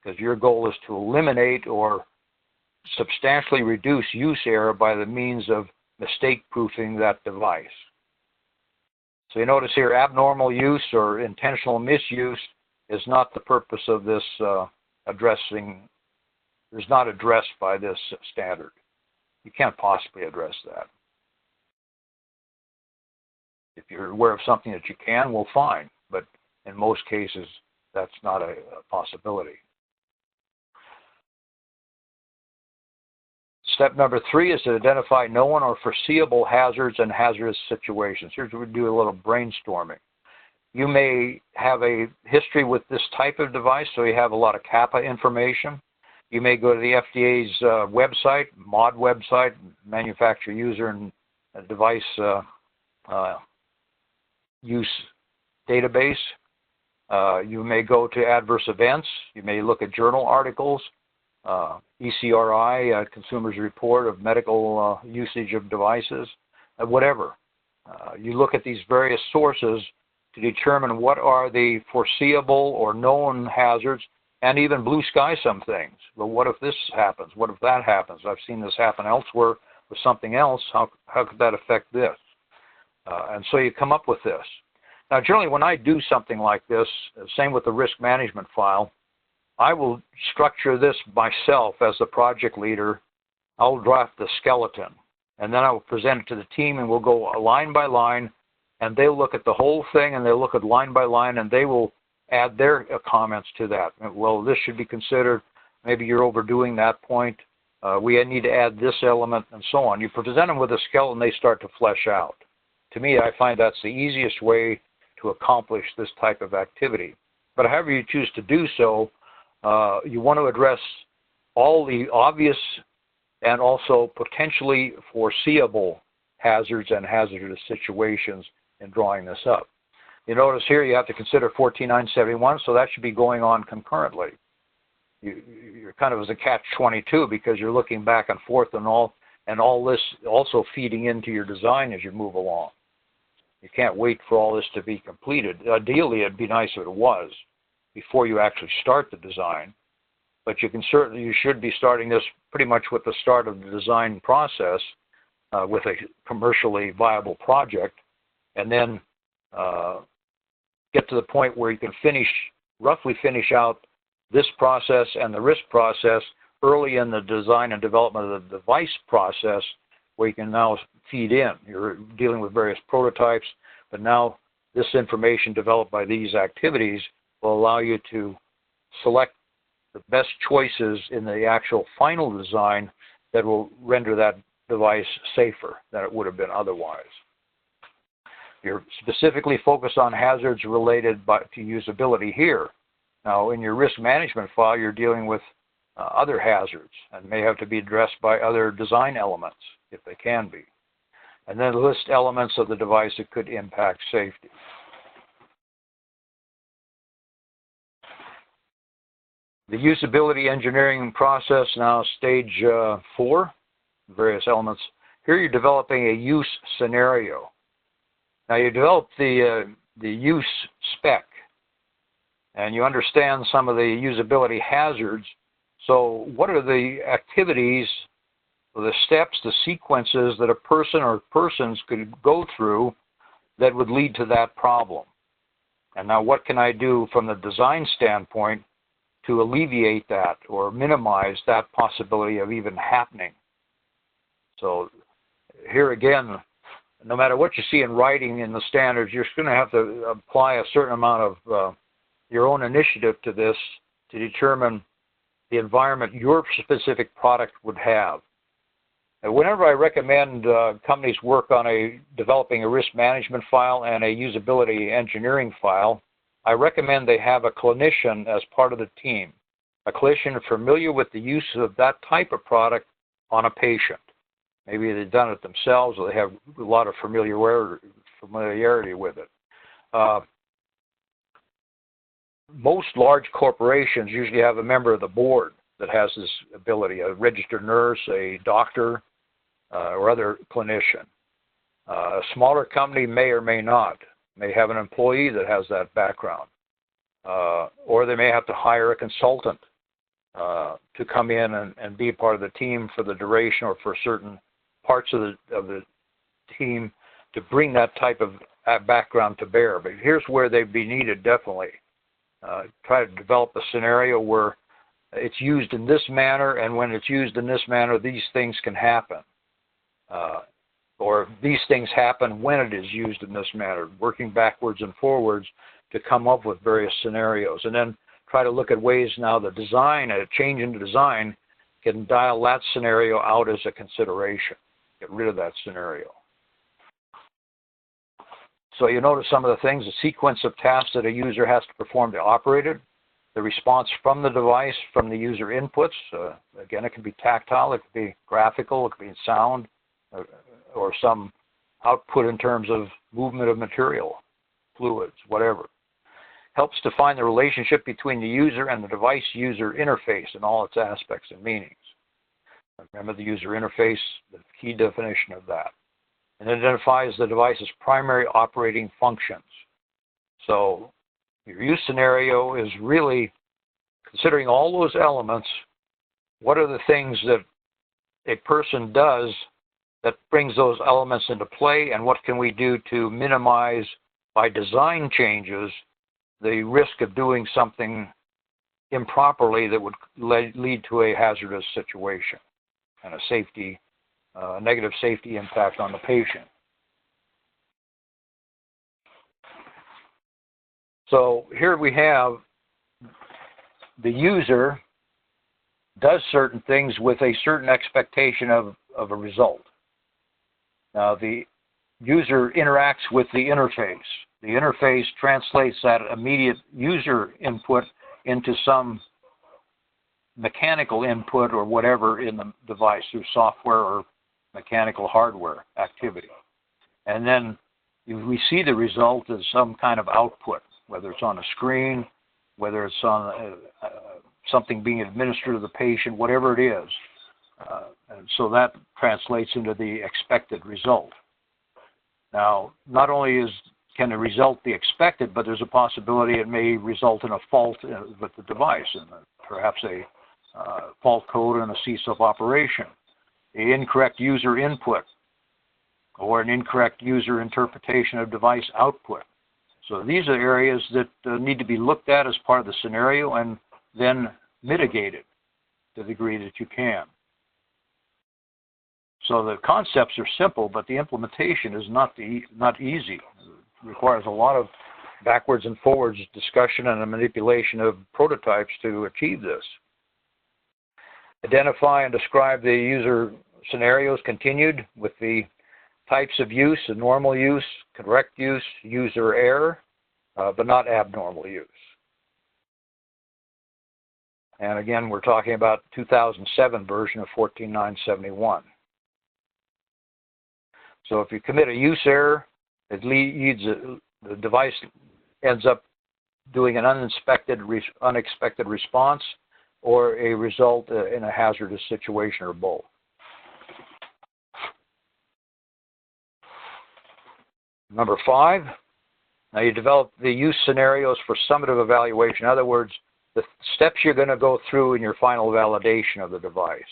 because your goal is to eliminate or substantially reduce use error by the means of mistake-proofing that device. So you notice here, abnormal use or intentional misuse is not the purpose of this is not addressed by this standard. You can't possibly address that. If you're aware of something that you can, well, fine. But in most cases, that's not a possibility. Step number 3 is to identify known or foreseeable hazards and hazardous situations. Here's where we do a little brainstorming. You may have a history with this type of device, so you have a lot of CAPA information. You may go to the FDA's website, MOD website, Manufacturer User and Device Use Database. You may go to adverse events. You may look at journal articles. ECRI, Consumer's Report of Medical Usage of Devices, whatever. You look at these various sources to determine what are the foreseeable or known hazards, and even blue sky some things. But what if this happens? What if that happens? I've seen this happen elsewhere with something else, how could that affect this? And so you come up with this. Now, generally, when I do something like this, same with the risk management file, I will structure this myself as the project leader. I'll draft the skeleton, and then I will present it to the team, and we'll go line by line, and they'll look at the whole thing, and they'll look at line by line, and they will add their comments to that. Well, this should be considered. Maybe you're overdoing that point. We need to add this element, and so on. You present them with a skeleton, they start to flesh out. To me, I find that's the easiest way to accomplish this type of activity. But however you choose to do so, you want to address all the obvious and also potentially foreseeable hazards and hazardous situations in drawing this up. You notice here you have to consider 14971, so that should be going on concurrently. You're kind of as a catch-22 because you're looking back and forth and all this also feeding into your design as you move along. You can't wait for all this to be completed. Ideally, it'd be nice if it was before you actually start the design, but you should be starting this pretty much with the start of the design process with a commercially viable project, and then get to the point where you can roughly finish out this process and the risk process early in the design and development of the device process, where you can now feed in. You're dealing with various prototypes, but now this information developed by these activities will allow you to select the best choices in the actual final design that will render that device safer than it would have been otherwise. You're specifically focused on hazards related to usability here. Now, in your risk management file, you're dealing with other hazards and may have to be addressed by other design elements, if they can be. And then list elements of the device that could impact safety. The usability engineering process, now stage 4, various elements. Here you're developing a use scenario. Now you develop the use spec, and you understand some of the usability hazards. So what are the activities, the steps, the sequences that a person or persons could go through that would lead to that problem? And now what can I do from the design standpoint to alleviate that or minimize that possibility of even happening? So here again, no matter what you see in writing in the standards, you're going to have to apply a certain amount of your own initiative to this to determine the environment your specific product would have. And whenever I recommend companies work on developing a risk management file and a usability engineering file, I recommend they have a clinician as part of the team, a clinician familiar with the use of that type of product on a patient. Maybe they've done it themselves or they have a lot of familiarity with it. Most large corporations usually have a member of the board that has this ability, a registered nurse, a doctor, or other clinician. A smaller company may or may not, may have an employee that has that background, or they may have to hire a consultant to come in and be part of the team for the duration or for certain parts of the team to bring that type of background to bear. But here's where they'd be needed definitely. Try to develop a scenario where it's used in this manner, and when it's used in this manner, these things can happen. Or these things happen when it is used in this manner, working backwards and forwards to come up with various scenarios. And then try to look at ways now the design, a change in the design, can dial that scenario out as a consideration. Get rid of that scenario. So you notice some of the things, the sequence of tasks that a user has to perform to operate it, the response from the device, from the user inputs. Again, it can be tactile, it can be graphical, it can be sound, or some output in terms of movement of material, fluids, whatever. Helps define the relationship between the user and the device user interface in all its aspects and meanings. Remember the user interface, the key definition of that. And identifies the device's primary operating functions. So your use scenario is really considering all those elements. What are the things that a person does that brings those elements into play, and what can we do to minimize, by design changes, the risk of doing something improperly that would lead to a hazardous situation and a negative safety impact on the patient. So here we have the user does certain things with a certain expectation of a result. Now, the user interacts with the interface. The interface translates that immediate user input into some mechanical input or whatever in the device through software or mechanical hardware activity. And then we see the result as some kind of output, whether it's on a screen, whether it's on something being administered to the patient, whatever it is. And so that translates into the expected result. Now, not only can the result be expected, but there's a possibility it may result in a fault with the device, and perhaps a fault code and a cease of operation, an incorrect user input, or an incorrect user interpretation of device output. So these are areas that need to be looked at as part of the scenario and then mitigated to the degree that you can. So the concepts are simple, but the implementation is not easy. It requires a lot of backwards and forwards discussion and a manipulation of prototypes to achieve this. Identify and describe the user scenarios continued with the types of use: normal use, correct use, user error, but not abnormal use. And again, we're talking about 2007 version of 14971. So if you commit a use error, it leads the device ends up doing an unexpected response, or a result in a hazardous situation, or both. Number 5, now you develop the use scenarios for summative evaluation. In other words, the steps you're going to go through in your final validation of the device.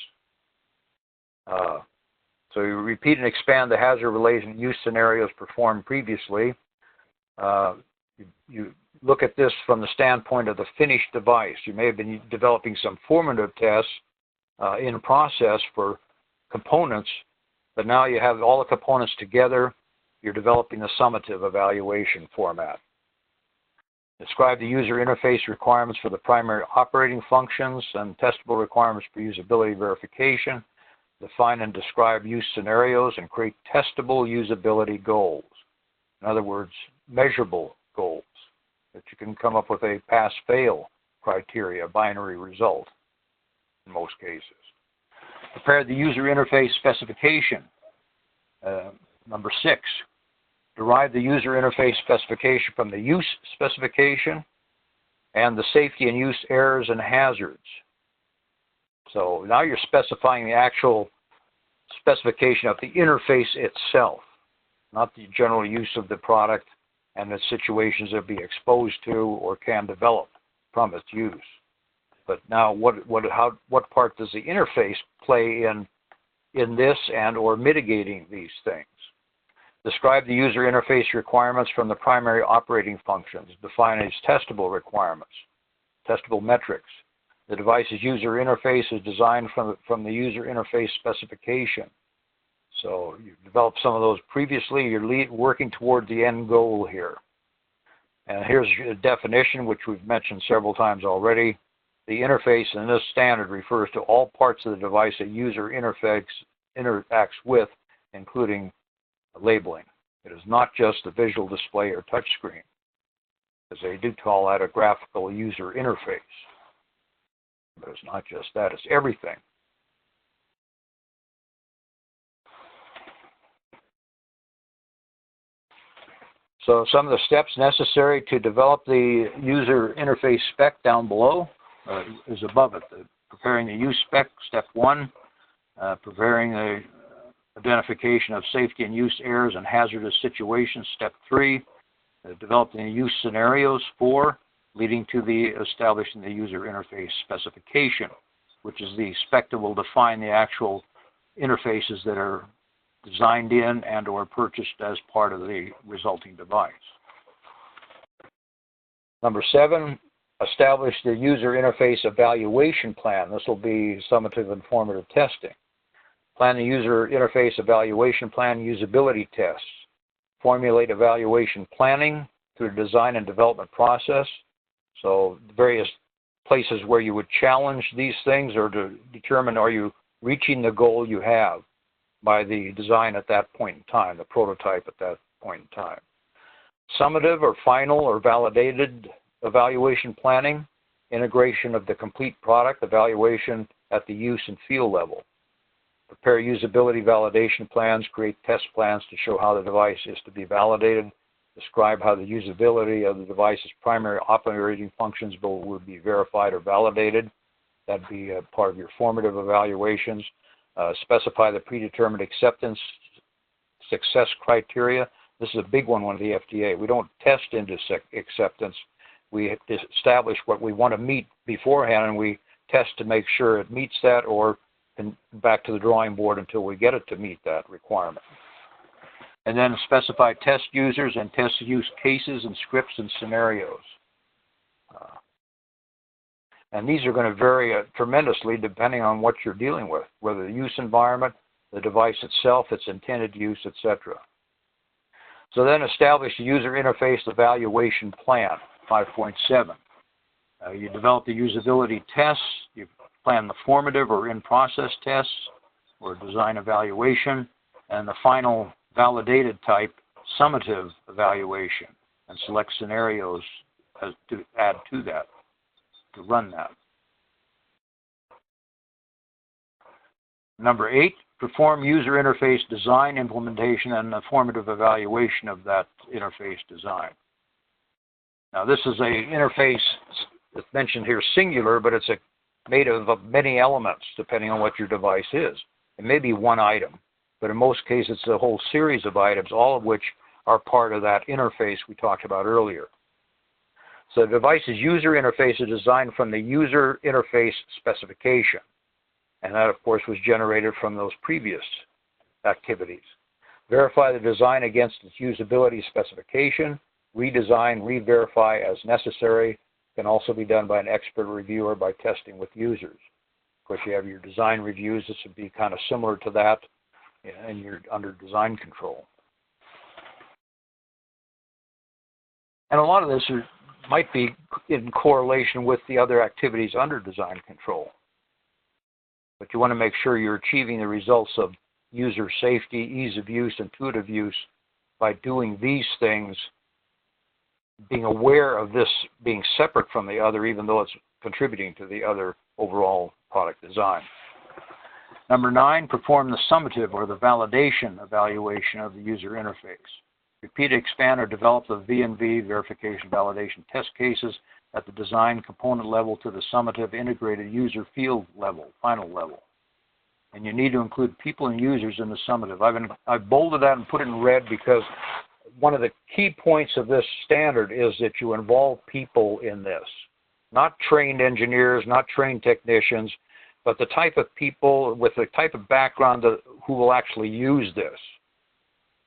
So you repeat and expand the hazard-related use scenarios performed previously. You look at this from the standpoint of the finished device. You may have been developing some formative tests in process for components, but now you have all the components together. You're developing a summative evaluation format. Describe the user interface requirements for the primary operating functions and testable requirements for usability verification. Define and describe use scenarios and create testable usability goals. In other words, measurable goals that you can come up with a pass-fail criteria, binary result in most cases. Prepare the user interface specification. Number 6, derive the user interface specification from the use specification and the safety and use errors and hazards. So now you're specifying the actual specification of the interface itself, not the general use of the product and the situations it'll be exposed to or can develop from its use. But now what part does the interface play in this and or mitigating these things? Describe the user interface requirements from the primary operating functions. Define its testable requirements, testable metrics. The device's user interface is designed from the user interface specification. So you've developed some of those previously. You're working toward the end goal here. And here's a definition, which we've mentioned several times already. The interface in this standard refers to all parts of the device a user interface interacts with, including labeling. It is not just the visual display or touchscreen, as they do call that a graphical user interface. But it's not just that, it's everything. So some of the steps necessary to develop the user interface spec down below is above it. Preparing the use spec, step 1. Preparing the identification of safety and use errors and hazardous situations, step 3. Developing the use scenarios, 4. Leading to the establishing the user interface specification, which is the spec that will define the actual interfaces that are designed in and or purchased as part of the resulting device. Number 7, establish the user interface evaluation plan. This will be summative and formative testing. Plan the user interface evaluation plan usability tests. Formulate evaluation planning through the design and development process. So various places where you would challenge these things or to determine are you reaching the goal you have by the design at that point in time, the prototype at that point in time. Summative or final or validated evaluation planning, integration of the complete product, evaluation at the use and feel level. Prepare usability validation plans, create test plans to show how the device is to be validated, describe how the usability of the device's primary operating functions will be verified or validated. That'd be a part of your formative evaluations. Specify the predetermined acceptance success criteria. This is a big one with the FDA. We don't test into acceptance. We establish what we want to meet beforehand, and we test to make sure it meets that, or back to the drawing board until we get it to meet that requirement. And then specify test users and test use cases and scripts and scenarios. And these are going to vary tremendously depending on what you're dealing with, whether the use environment, the device itself, its intended use, etc. So then establish the user interface evaluation plan, 5.7. You develop the usability tests, you plan the formative or in-process tests or design evaluation, and the final validated type summative evaluation, and select scenarios to add to that, to run that. Number 8, perform user interface design, implementation, and the formative evaluation of that interface design. Now this is an interface that's mentioned here singular, but it's made of many elements depending on what your device is. It may be one item, but in most cases it's a whole series of items, all of which are part of that interface we talked about earlier. So the device's user interface is designed from the user interface specification. And that, of course, was generated from those previous activities. Verify the design against its usability specification. Redesign, re-verify as necessary. Can also be done by an expert reviewer by testing with users. Of course, you have your design reviews. This would be kind of similar to that, and you're under design control. And a lot of this might be in correlation with the other activities under design control. But you want to make sure you're achieving the results of user safety, ease of use, intuitive use by doing these things, being aware of this being separate from the other, even though it's contributing to the other overall product design. Number 9, perform the summative or the validation evaluation of the user interface. Repeat, expand, or develop the V&V, verification, validation test cases at the design component level to the summative integrated user field level, final level. And you need to include people and users in the summative. I've bolded that and put it in red because one of the key points of this standard is that you involve people in this. Not trained engineers, not trained technicians, but the type of people with the type of background who will actually use this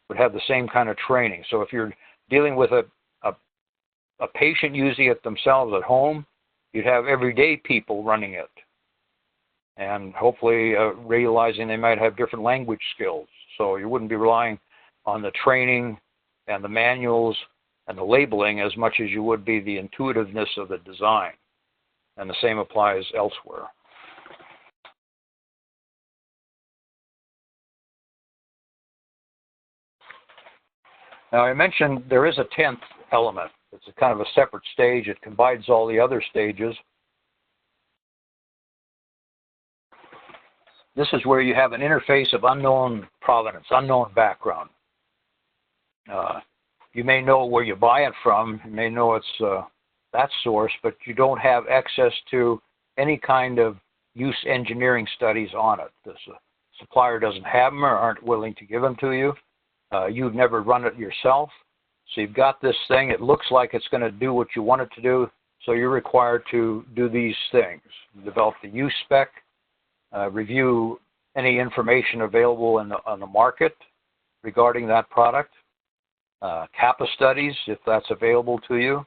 would have the same kind of training. So if you're dealing with a patient using it themselves at home, you'd have everyday people running it. And hopefully realizing they might have different language skills. So you wouldn't be relying on the training and the manuals and the labeling as much as you would be the intuitiveness of the design. And the same applies elsewhere. Now I mentioned there is a 10th element. It's a kind of a separate stage. It combines all the other stages. This is where you have an interface of unknown provenance, unknown background. You may know where you buy it from. You may know it's that source, but you don't have access to any kind of use engineering studies on it. The supplier doesn't have them or aren't willing to give them to you. You've never run it yourself. So you've got this thing. It looks like it's going to do what you want it to do. So you're required to do these things. Develop the use spec, review any information available on the market regarding that product, CAPA studies, if that's available to you,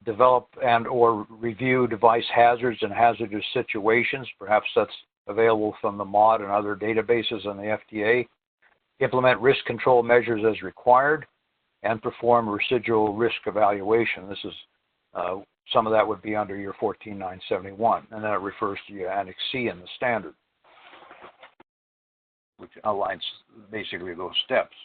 develop and or review device hazards and hazardous situations. Perhaps that's available from the MAUDE and other databases on the FDA. Implement risk control measures as required, and perform residual risk evaluation. This is some of that would be under your 14971, and then it refers to your Annex C in the standard, which outlines basically those steps.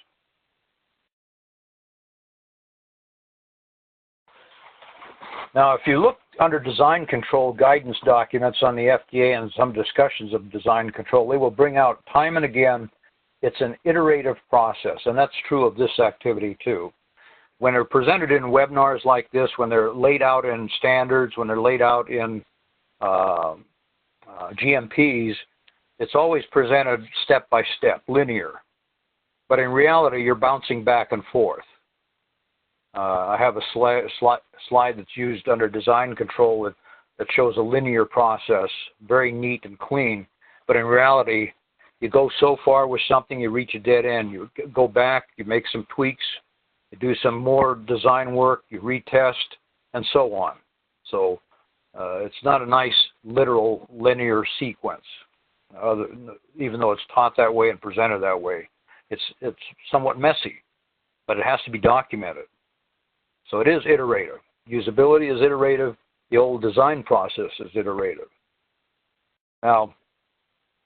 Now, if you look under design control guidance documents on the FDA and some discussions of design control, they will bring out time and again, it's an iterative process, and that's true of this activity too. When they're presented in webinars like this, when they're laid out in standards, when they're laid out in GMPs, it's always presented step by step, linear. But in reality, you're bouncing back and forth. I have a slide that's used under design control that shows a linear process, very neat and clean. But in reality, you go so far with something, you reach a dead end. You go back, you make some tweaks, you do some more design work, you retest, and so on. So it's not a nice, literal, linear sequence, even though it's taught that way and presented that way. It's somewhat messy, but it has to be documented. So it is iterative. Usability is iterative. The old design process is iterative. Now,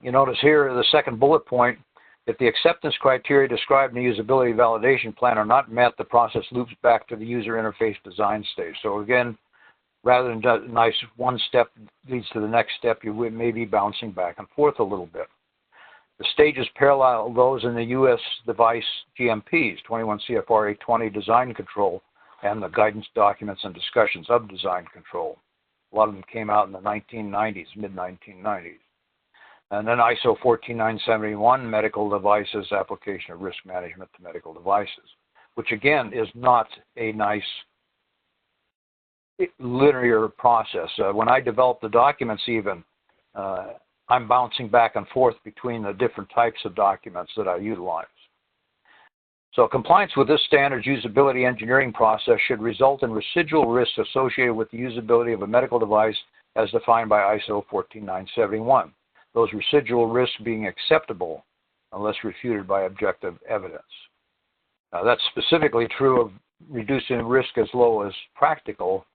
you notice here the second bullet point, if the acceptance criteria described in the usability validation plan are not met, the process loops back to the user interface design stage. So again, rather than nice one step leads to the next step, you may be bouncing back and forth a little bit. The stages parallel those in the U.S. device GMPs, 21 CFR 820 design control, and the guidance documents and discussions of design control. A lot of them came out in the 1990s, mid-1990s. And then ISO 14971, medical devices, application of risk management to medical devices, which again is not a nice linear process. When I develop the documents even, I'm bouncing back and forth between the different types of documents that I utilize. So compliance with this standard's usability engineering process should result in residual risks associated with the usability of a medical device as defined by ISO 14971. Those residual risks being acceptable unless refuted by objective evidence. Now, that's specifically true of reducing risk as low as practical,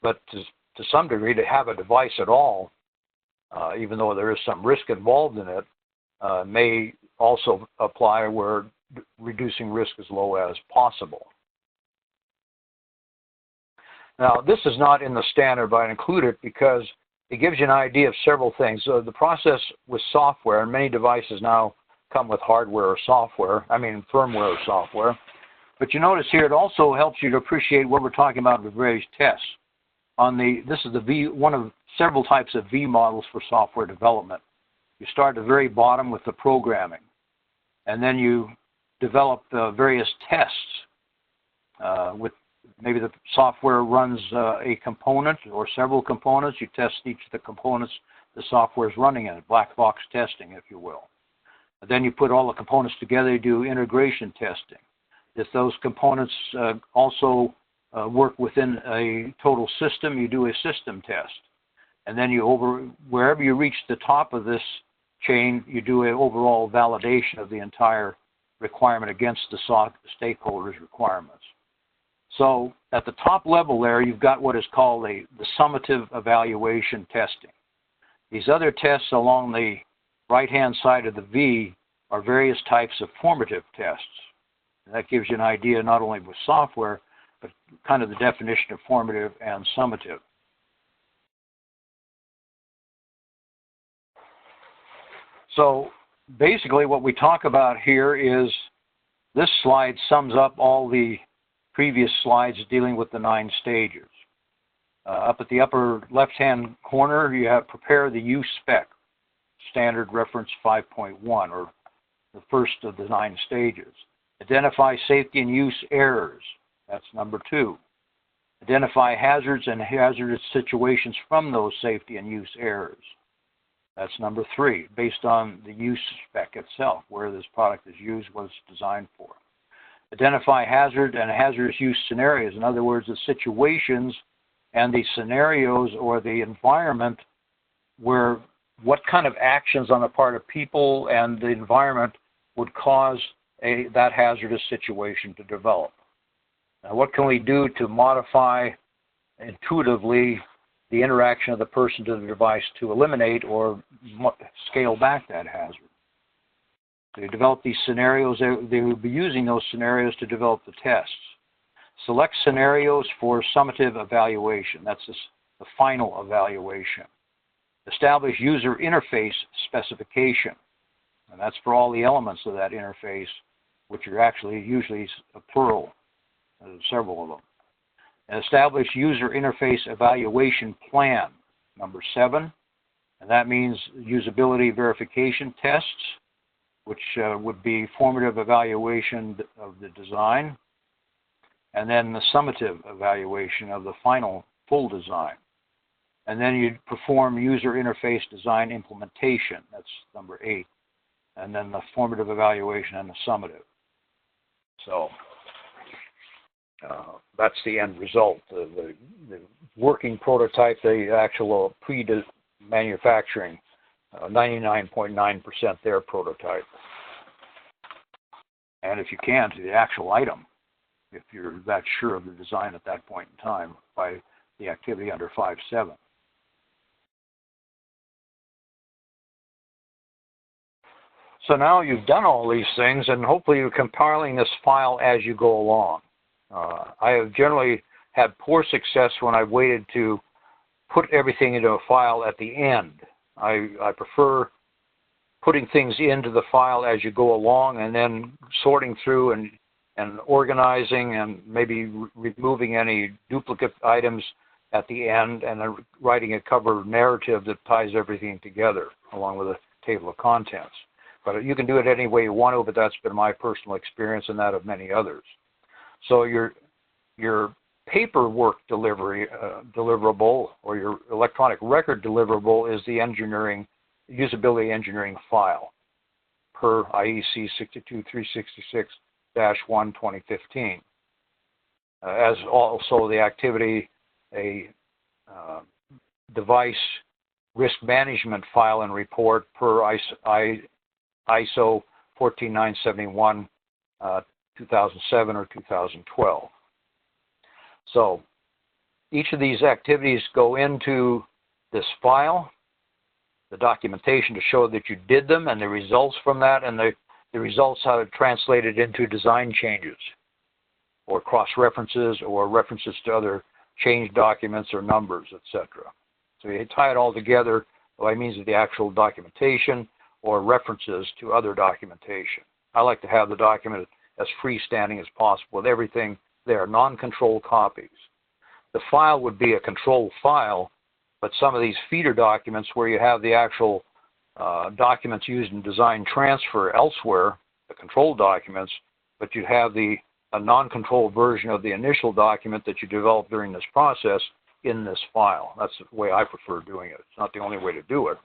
but to some degree, to have a device at all, even though there is some risk involved in it, may also apply where reducing risk as low as possible. Now, this is not in the standard, but I include it because it gives you an idea of several things. The process with software, and many devices now come with hardware or software, firmware or software. But you notice here it also helps you to appreciate what we're talking about with various tests. This is one of several types of V models for software development. You start at the very bottom with the programming, and then you develop various tests with maybe the software runs a component or several components. You test each of the components the software is running in, black box testing, if you will. And then you put all the components together, you do integration testing. If those components also work within a total system, you do a system test. And then wherever you reach the top of this chain, you do an overall validation of the entire requirement against the stakeholders' requirements. So at the top level there, you've got what is called the summative evaluation testing. These other tests along the right-hand side of the V are various types of formative tests. And that gives you an idea not only with software, but kind of the definition of formative and summative. So basically what we talk about here is this slide sums up all the previous slides dealing with the 9 stages. Up at the upper left-hand corner, you have prepare the use spec, standard reference 5.1, or the first of the 9 stages. Identify safety and use errors, that's number 2. Identify hazards and hazardous situations from those safety and use errors. That's number 3, based on the use spec itself, where this product is used, what it's designed for. Identify hazard and hazardous use scenarios. In other words, the situations and the scenarios or the environment where what kind of actions on the part of people and the environment would cause that hazardous situation to develop. Now, what can we do to modify intuitively the interaction of the person to the device to eliminate or scale back that hazard? They develop these scenarios. They will be using those scenarios to develop the tests. Select scenarios for summative evaluation. That's the final evaluation. Establish user interface specification. And that's for all the elements of that interface, which are actually usually a plural, several of them. And establish user interface evaluation plan, number 7. And that means usability verification tests, which would be formative evaluation of the design, and then the summative evaluation of the final full design. And then you'd perform user interface design implementation, that's number 8, and then the formative evaluation and the summative. So that's the end result, the working prototype, the actual pre-manufacturing, 99.9% their prototype. And if you can, to the actual item, if you're that sure of the design at that point in time by the activity under 5.7. So now you've done all these things, and hopefully you're compiling this file as you go along. I have generally had poor success when I've waited to put everything into a file at the end. I prefer putting things into the file as you go along and then sorting through and organizing and maybe removing any duplicate items at the end and then writing a cover narrative that ties everything together along with a table of contents. But you can do it any way you want to, but that's been my personal experience and that of many others. So your paperwork deliverable or your electronic record deliverable is the usability engineering file per IEC 62366-1/2015. As also the activity, a device risk management file and report per ISO 14971 2007 or 2012. So each of these activities go into this file, the documentation to show that you did them and the results from that, and the results how to translate it into design changes or cross-references or references to other change documents or numbers, etc. So you tie it all together by means of the actual documentation or references to other documentation. I like to have the document as freestanding as possible with everything there, non-controlled copies. The file would be a controlled file, but some of these feeder documents where you have the actual documents used in design transfer elsewhere, the controlled documents, but you have a non-controlled version of the initial document that you developed during this process in this file. That's the way I prefer doing it. It's not the only way to do it,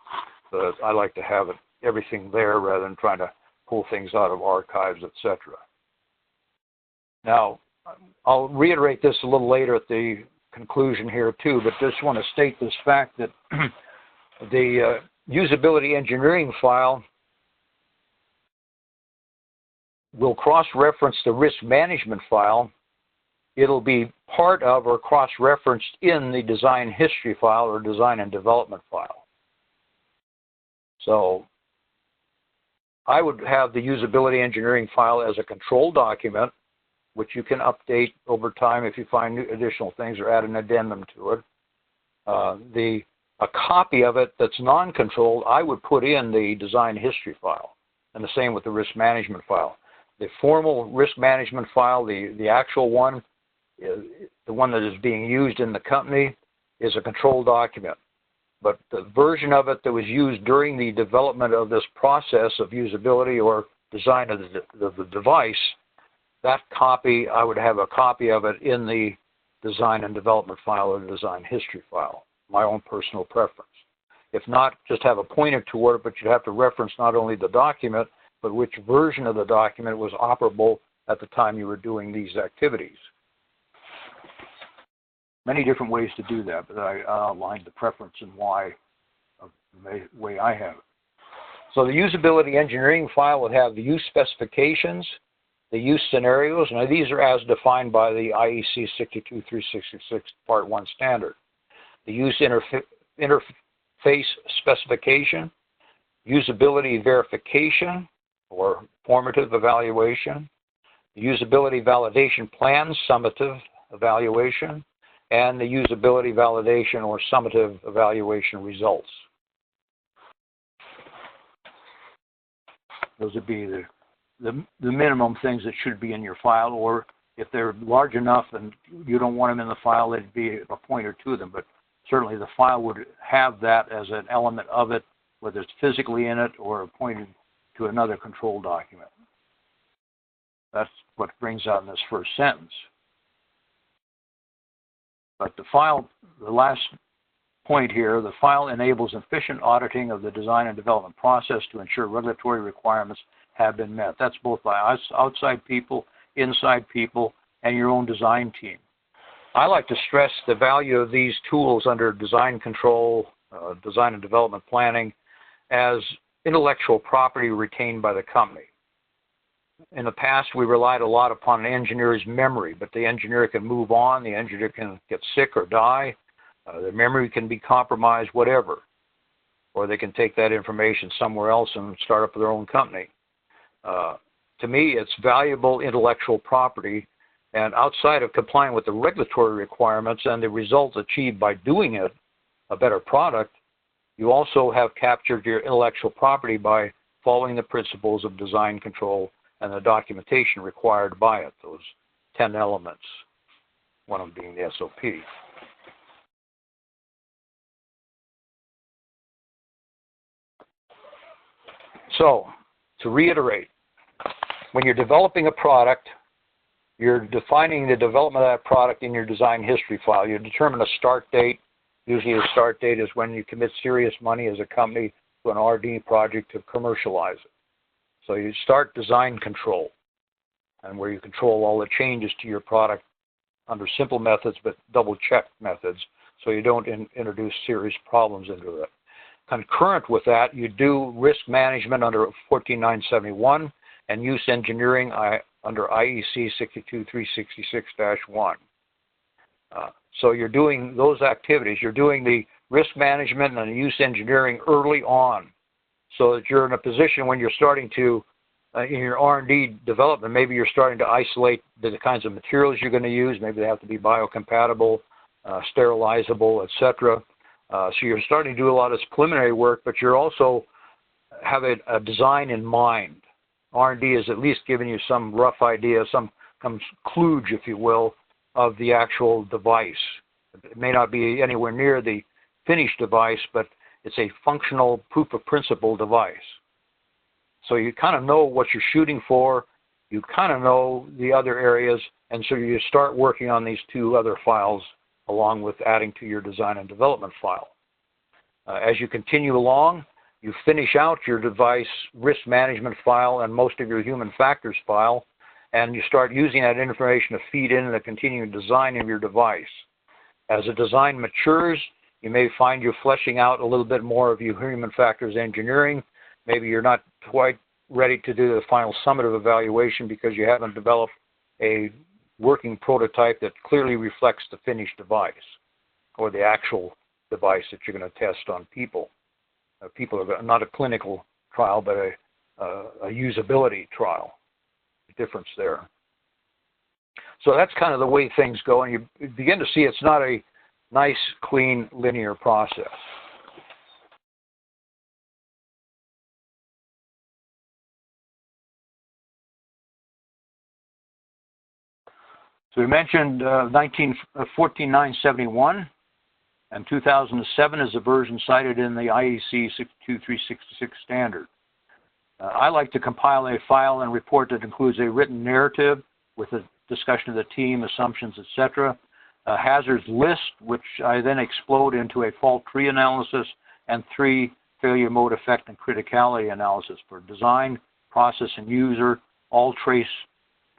but I like to have everything there rather than trying to pull things out of archives, etc. Now, I'll reiterate this a little later at the conclusion here too, but just want to state this fact that the usability engineering file will cross-reference the risk management file. It'll be part of or cross-referenced in the design history file or design and development file. So I would have the usability engineering file as a control document, which you can update over time if you find additional things or add an addendum to it. A copy of it that's non-controlled, I would put in the design history file, and the same with the risk management file. The formal risk management file, the actual one, the one that is being used in the company, is a controlled document. But the version of it that was used during the development of this process of usability or design of the device, that copy, I would have a copy of it in the design and development file or the design history file, my own personal preference. If not, just have a pointer toward it, but you'd have to reference not only the document, but which version of the document was operable at the time you were doing these activities. Many different ways to do that, but I outlined the preference and why of the way I have it. So the usability engineering file would have the use specifications, the use scenarios. Now these are as defined by the IEC 62366 Part 1 standard. The use interface specification, usability verification or formative evaluation, the usability validation plan, summative evaluation, and the usability validation or summative evaluation results. Those would be the minimum things that should be in your file, or if they're large enough and you don't want them in the file, they'd be a pointer to them. But certainly the file would have that as an element of it, whether it's physically in it or pointed to another control document. That's what brings out in this first sentence. But the file, the last point here, the file enables efficient auditing of the design and development process to ensure regulatory requirements have been met. That's both by outside people, inside people, and your own design team. I like to stress the value of these tools under design control, design and development planning as intellectual property retained by the company. In the past, we relied a lot upon an engineer's memory, but the engineer can move on, the engineer can get sick or die, their memory can be compromised, whatever. Or they can take that information somewhere else and start up their own company. To me, it's valuable intellectual property, and outside of complying with the regulatory requirements and the results achieved by doing it, a better product, you also have captured your intellectual property by following the principles of design control and the documentation required by it, those 10 elements, one of them being the SOP. So, to reiterate, when you're developing a product, you're defining the development of that product in your design history file. You determine a start date. Usually the start date is when you commit serious money as a company to an R&D project to commercialize it. So you start design control, and where you control all the changes to your product under simple methods but double-check methods so you don't introduce serious problems into it. Concurrent with that, you do risk management under 14971 and use engineering under IEC 62366-1. So you're doing those activities. You're doing the risk management and the use engineering early on so that you're in a position when you're starting to, in your R&D development, maybe you're starting to isolate the kinds of materials you're going to use. Maybe they have to be biocompatible, sterilizable, etc. So you're starting to do a lot of this preliminary work, but you're also have a design in mind. R&D is at least giving you some rough idea, some kludge, if you will, of the actual device. It may not be anywhere near the finished device, but it's a functional proof of principle device. So you kind of know what you're shooting for, you kind of know the other areas, and so you start working on these two other files along with adding to your design and development file. As you continue along, you finish out your device risk management file and most of your human factors file, and you start using that information to feed in the continuing design of your device. As the design matures, you may find you're fleshing out a little bit more of your human factors engineering. Maybe you're not quite ready to do the final summative evaluation because you haven't developed a working prototype that clearly reflects the finished device or the actual device that you're going to test on people. People are not a clinical trial, but a usability trial. The difference there. So that's kind of the way things go, and you begin to see it's not a nice, clean, linear process. So we mentioned 14971, and 2007 is the version cited in the IEC 62366 standard. I like to compile a file and report that includes a written narrative with a discussion of the team, assumptions, etc., a hazards list, which I then explode into a fault tree analysis and 3, failure mode effect and criticality analysis for design, process, and user, all trace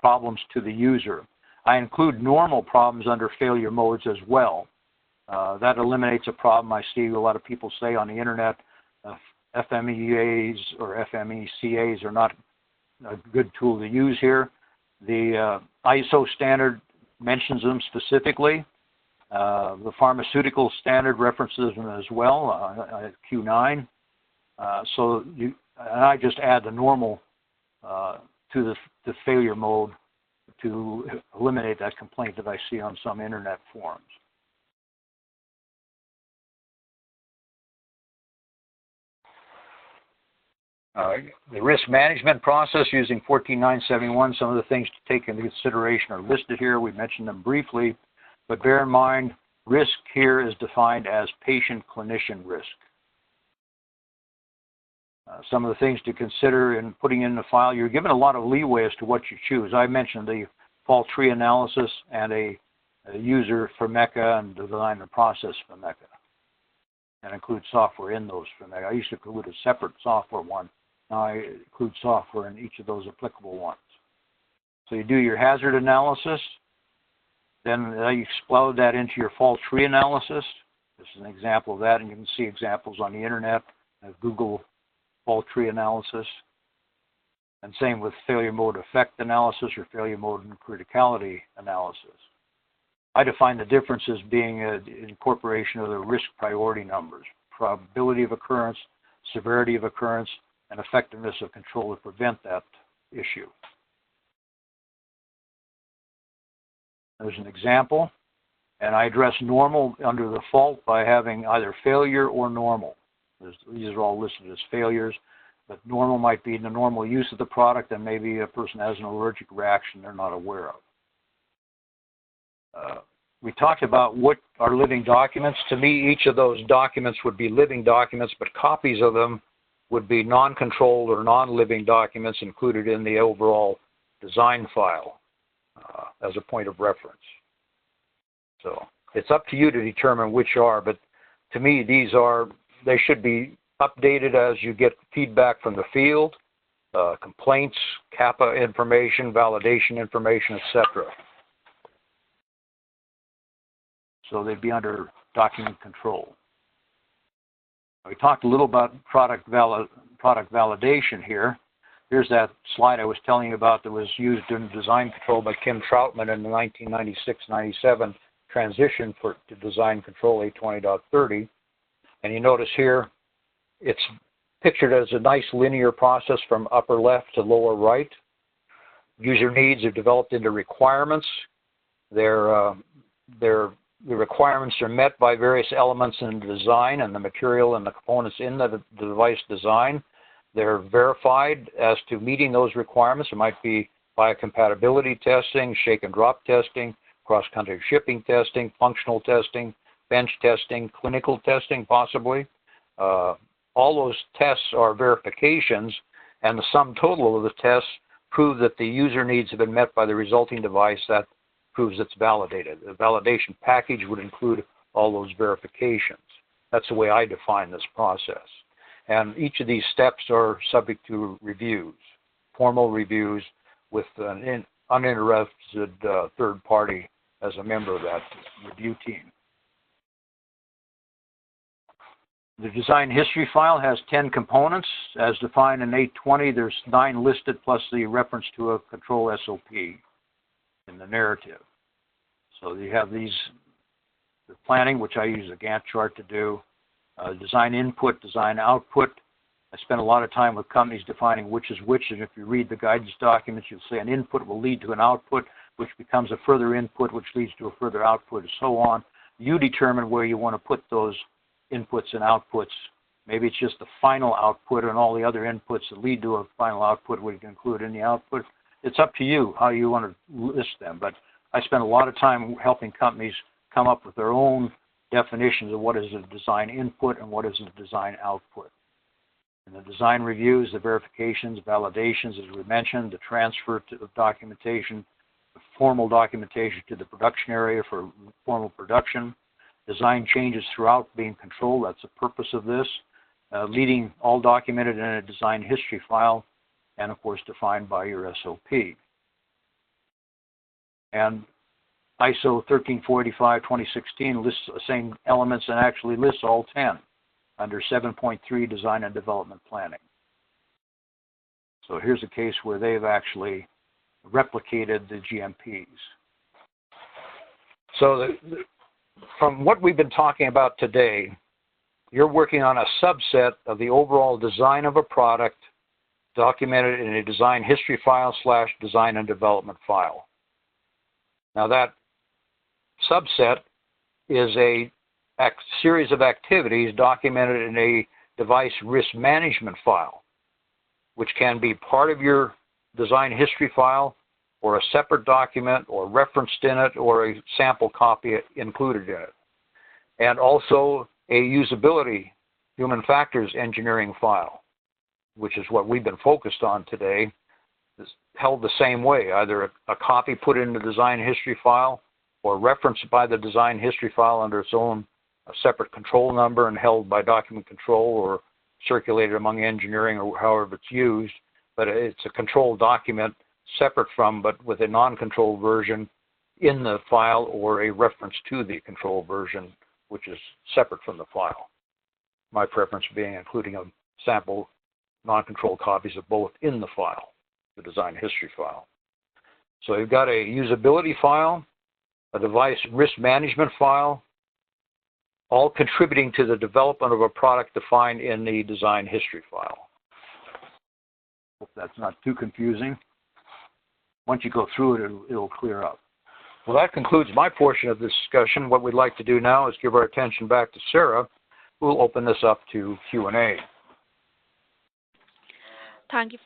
problems to the user. I include normal problems under failure modes as well. That eliminates a problem I see a lot of people say on the internet. FMEAs or FMECAs are not a good tool to use here. The ISO standard mentions them specifically. The pharmaceutical standard references them as well, Q9. And I just add the normal to the failure mode to eliminate that complaint that I see on some internet forums. The risk management process using 14971, some of the things to take into consideration are listed here. We mentioned them briefly, but bear in mind, risk here is defined as patient-clinician risk. Some of the things to consider in putting in the file, you're given a lot of leeway as to what you choose. I mentioned the fault tree analysis and a user for MECA and design and process for MECA, and include software in those for MECA. I used to include a separate software one. Now I include software in each of those applicable ones. So you do your hazard analysis, then you explode that into your fault tree analysis. This is an example of that, and you can see examples on the internet, Google fault tree analysis. And same with failure mode effect analysis or failure mode and criticality analysis. I define the differences being an incorporation of the risk priority numbers, probability of occurrence, severity of occurrence, and effectiveness of control to prevent that issue. There's an example, and I address normal under the fault by having either failure or normal. These are all listed as failures, but normal might be the normal use of the product, and maybe a person has an allergic reaction they're not aware of. We talked about what are living documents. To me, each of those documents would be living documents, but copies of them would be non-controlled or non-living documents included in the overall design file as a point of reference. So it's up to you to determine which are, but to me, they should be updated as you get feedback from the field, complaints, CAPA information, validation information, etc. So they'd be under document control. We talked a little about product validation here. Here's that slide I was telling you about that was used in design control by Kim Troutman in the 1996-97 transition to design control 820.30. And you notice here, it's pictured as a nice linear process from upper left to lower right. User needs are developed into requirements. The requirements are met by various elements in the design and the material and the components in the device design. They're verified as to meeting those requirements. It might be biocompatibility testing, shake and drop testing, cross-country shipping testing, functional testing, bench testing, clinical testing possibly. All those tests are verifications, and the sum total of the tests prove that the user needs have been met by the resulting device. That proves it's validated. The validation package would include all those verifications. That's the way I define this process. And each of these steps are subject to reviews, formal reviews with an uninterested third party as a member of that review team. The design history file has 10 components. As defined in 820, there's 9 listed plus the reference to a control SOP in the narrative. So you have the planning, which I use a Gantt chart to do, design input, design output. I spend a lot of time with companies defining which is which, and if you read the guidance documents, you'll say an input will lead to an output, which becomes a further input, which leads to a further output, and so on. You determine where you want to put those inputs and outputs. Maybe it's just the final output and all the other inputs that lead to a final output we can include in the output. It's up to you how you want to list them, but I spend a lot of time helping companies come up with their own definitions of what is a design input and what is a design output. And the design reviews, the verifications, validations, as we mentioned, the transfer of documentation, the formal documentation to the production area for formal production, Design changes throughout being controlled. That's the purpose of this. Leading all documented in a design history file, and of course defined by your SOP. And ISO 13485:2016 lists the same elements and actually lists all 10 under 7.3 Design and Development Planning. So here's a case where they've actually replicated the GMPs. So from what we've been talking about today, you're working on a subset of the overall design of a product documented in a design history file / design and development file. Now that subset is a series of activities documented in a device risk management file, which can be part of your design history file or a separate document or referenced in it or a sample copy included in it. And also a usability human factors engineering file, which is what we've been focused on today, is held the same way, either a copy put in the design history file or referenced by the design history file under its own separate control number and held by document control or circulated among engineering or however it's used, but it's a controlled document separate from but with a non-controlled version in the file or a reference to the controlled version which is separate from the file. My preference being including a sample non-controlled copies of both in the file, the design history file. So you've got a usability file, a device risk management file, all contributing to the development of a product defined in the design history file. Hope that's not too confusing. Once you go through it, it'll clear up. Well, that concludes my portion of this discussion. What we'd like to do now is give our attention back to Sarah, who will open this up to Q&A. Thank you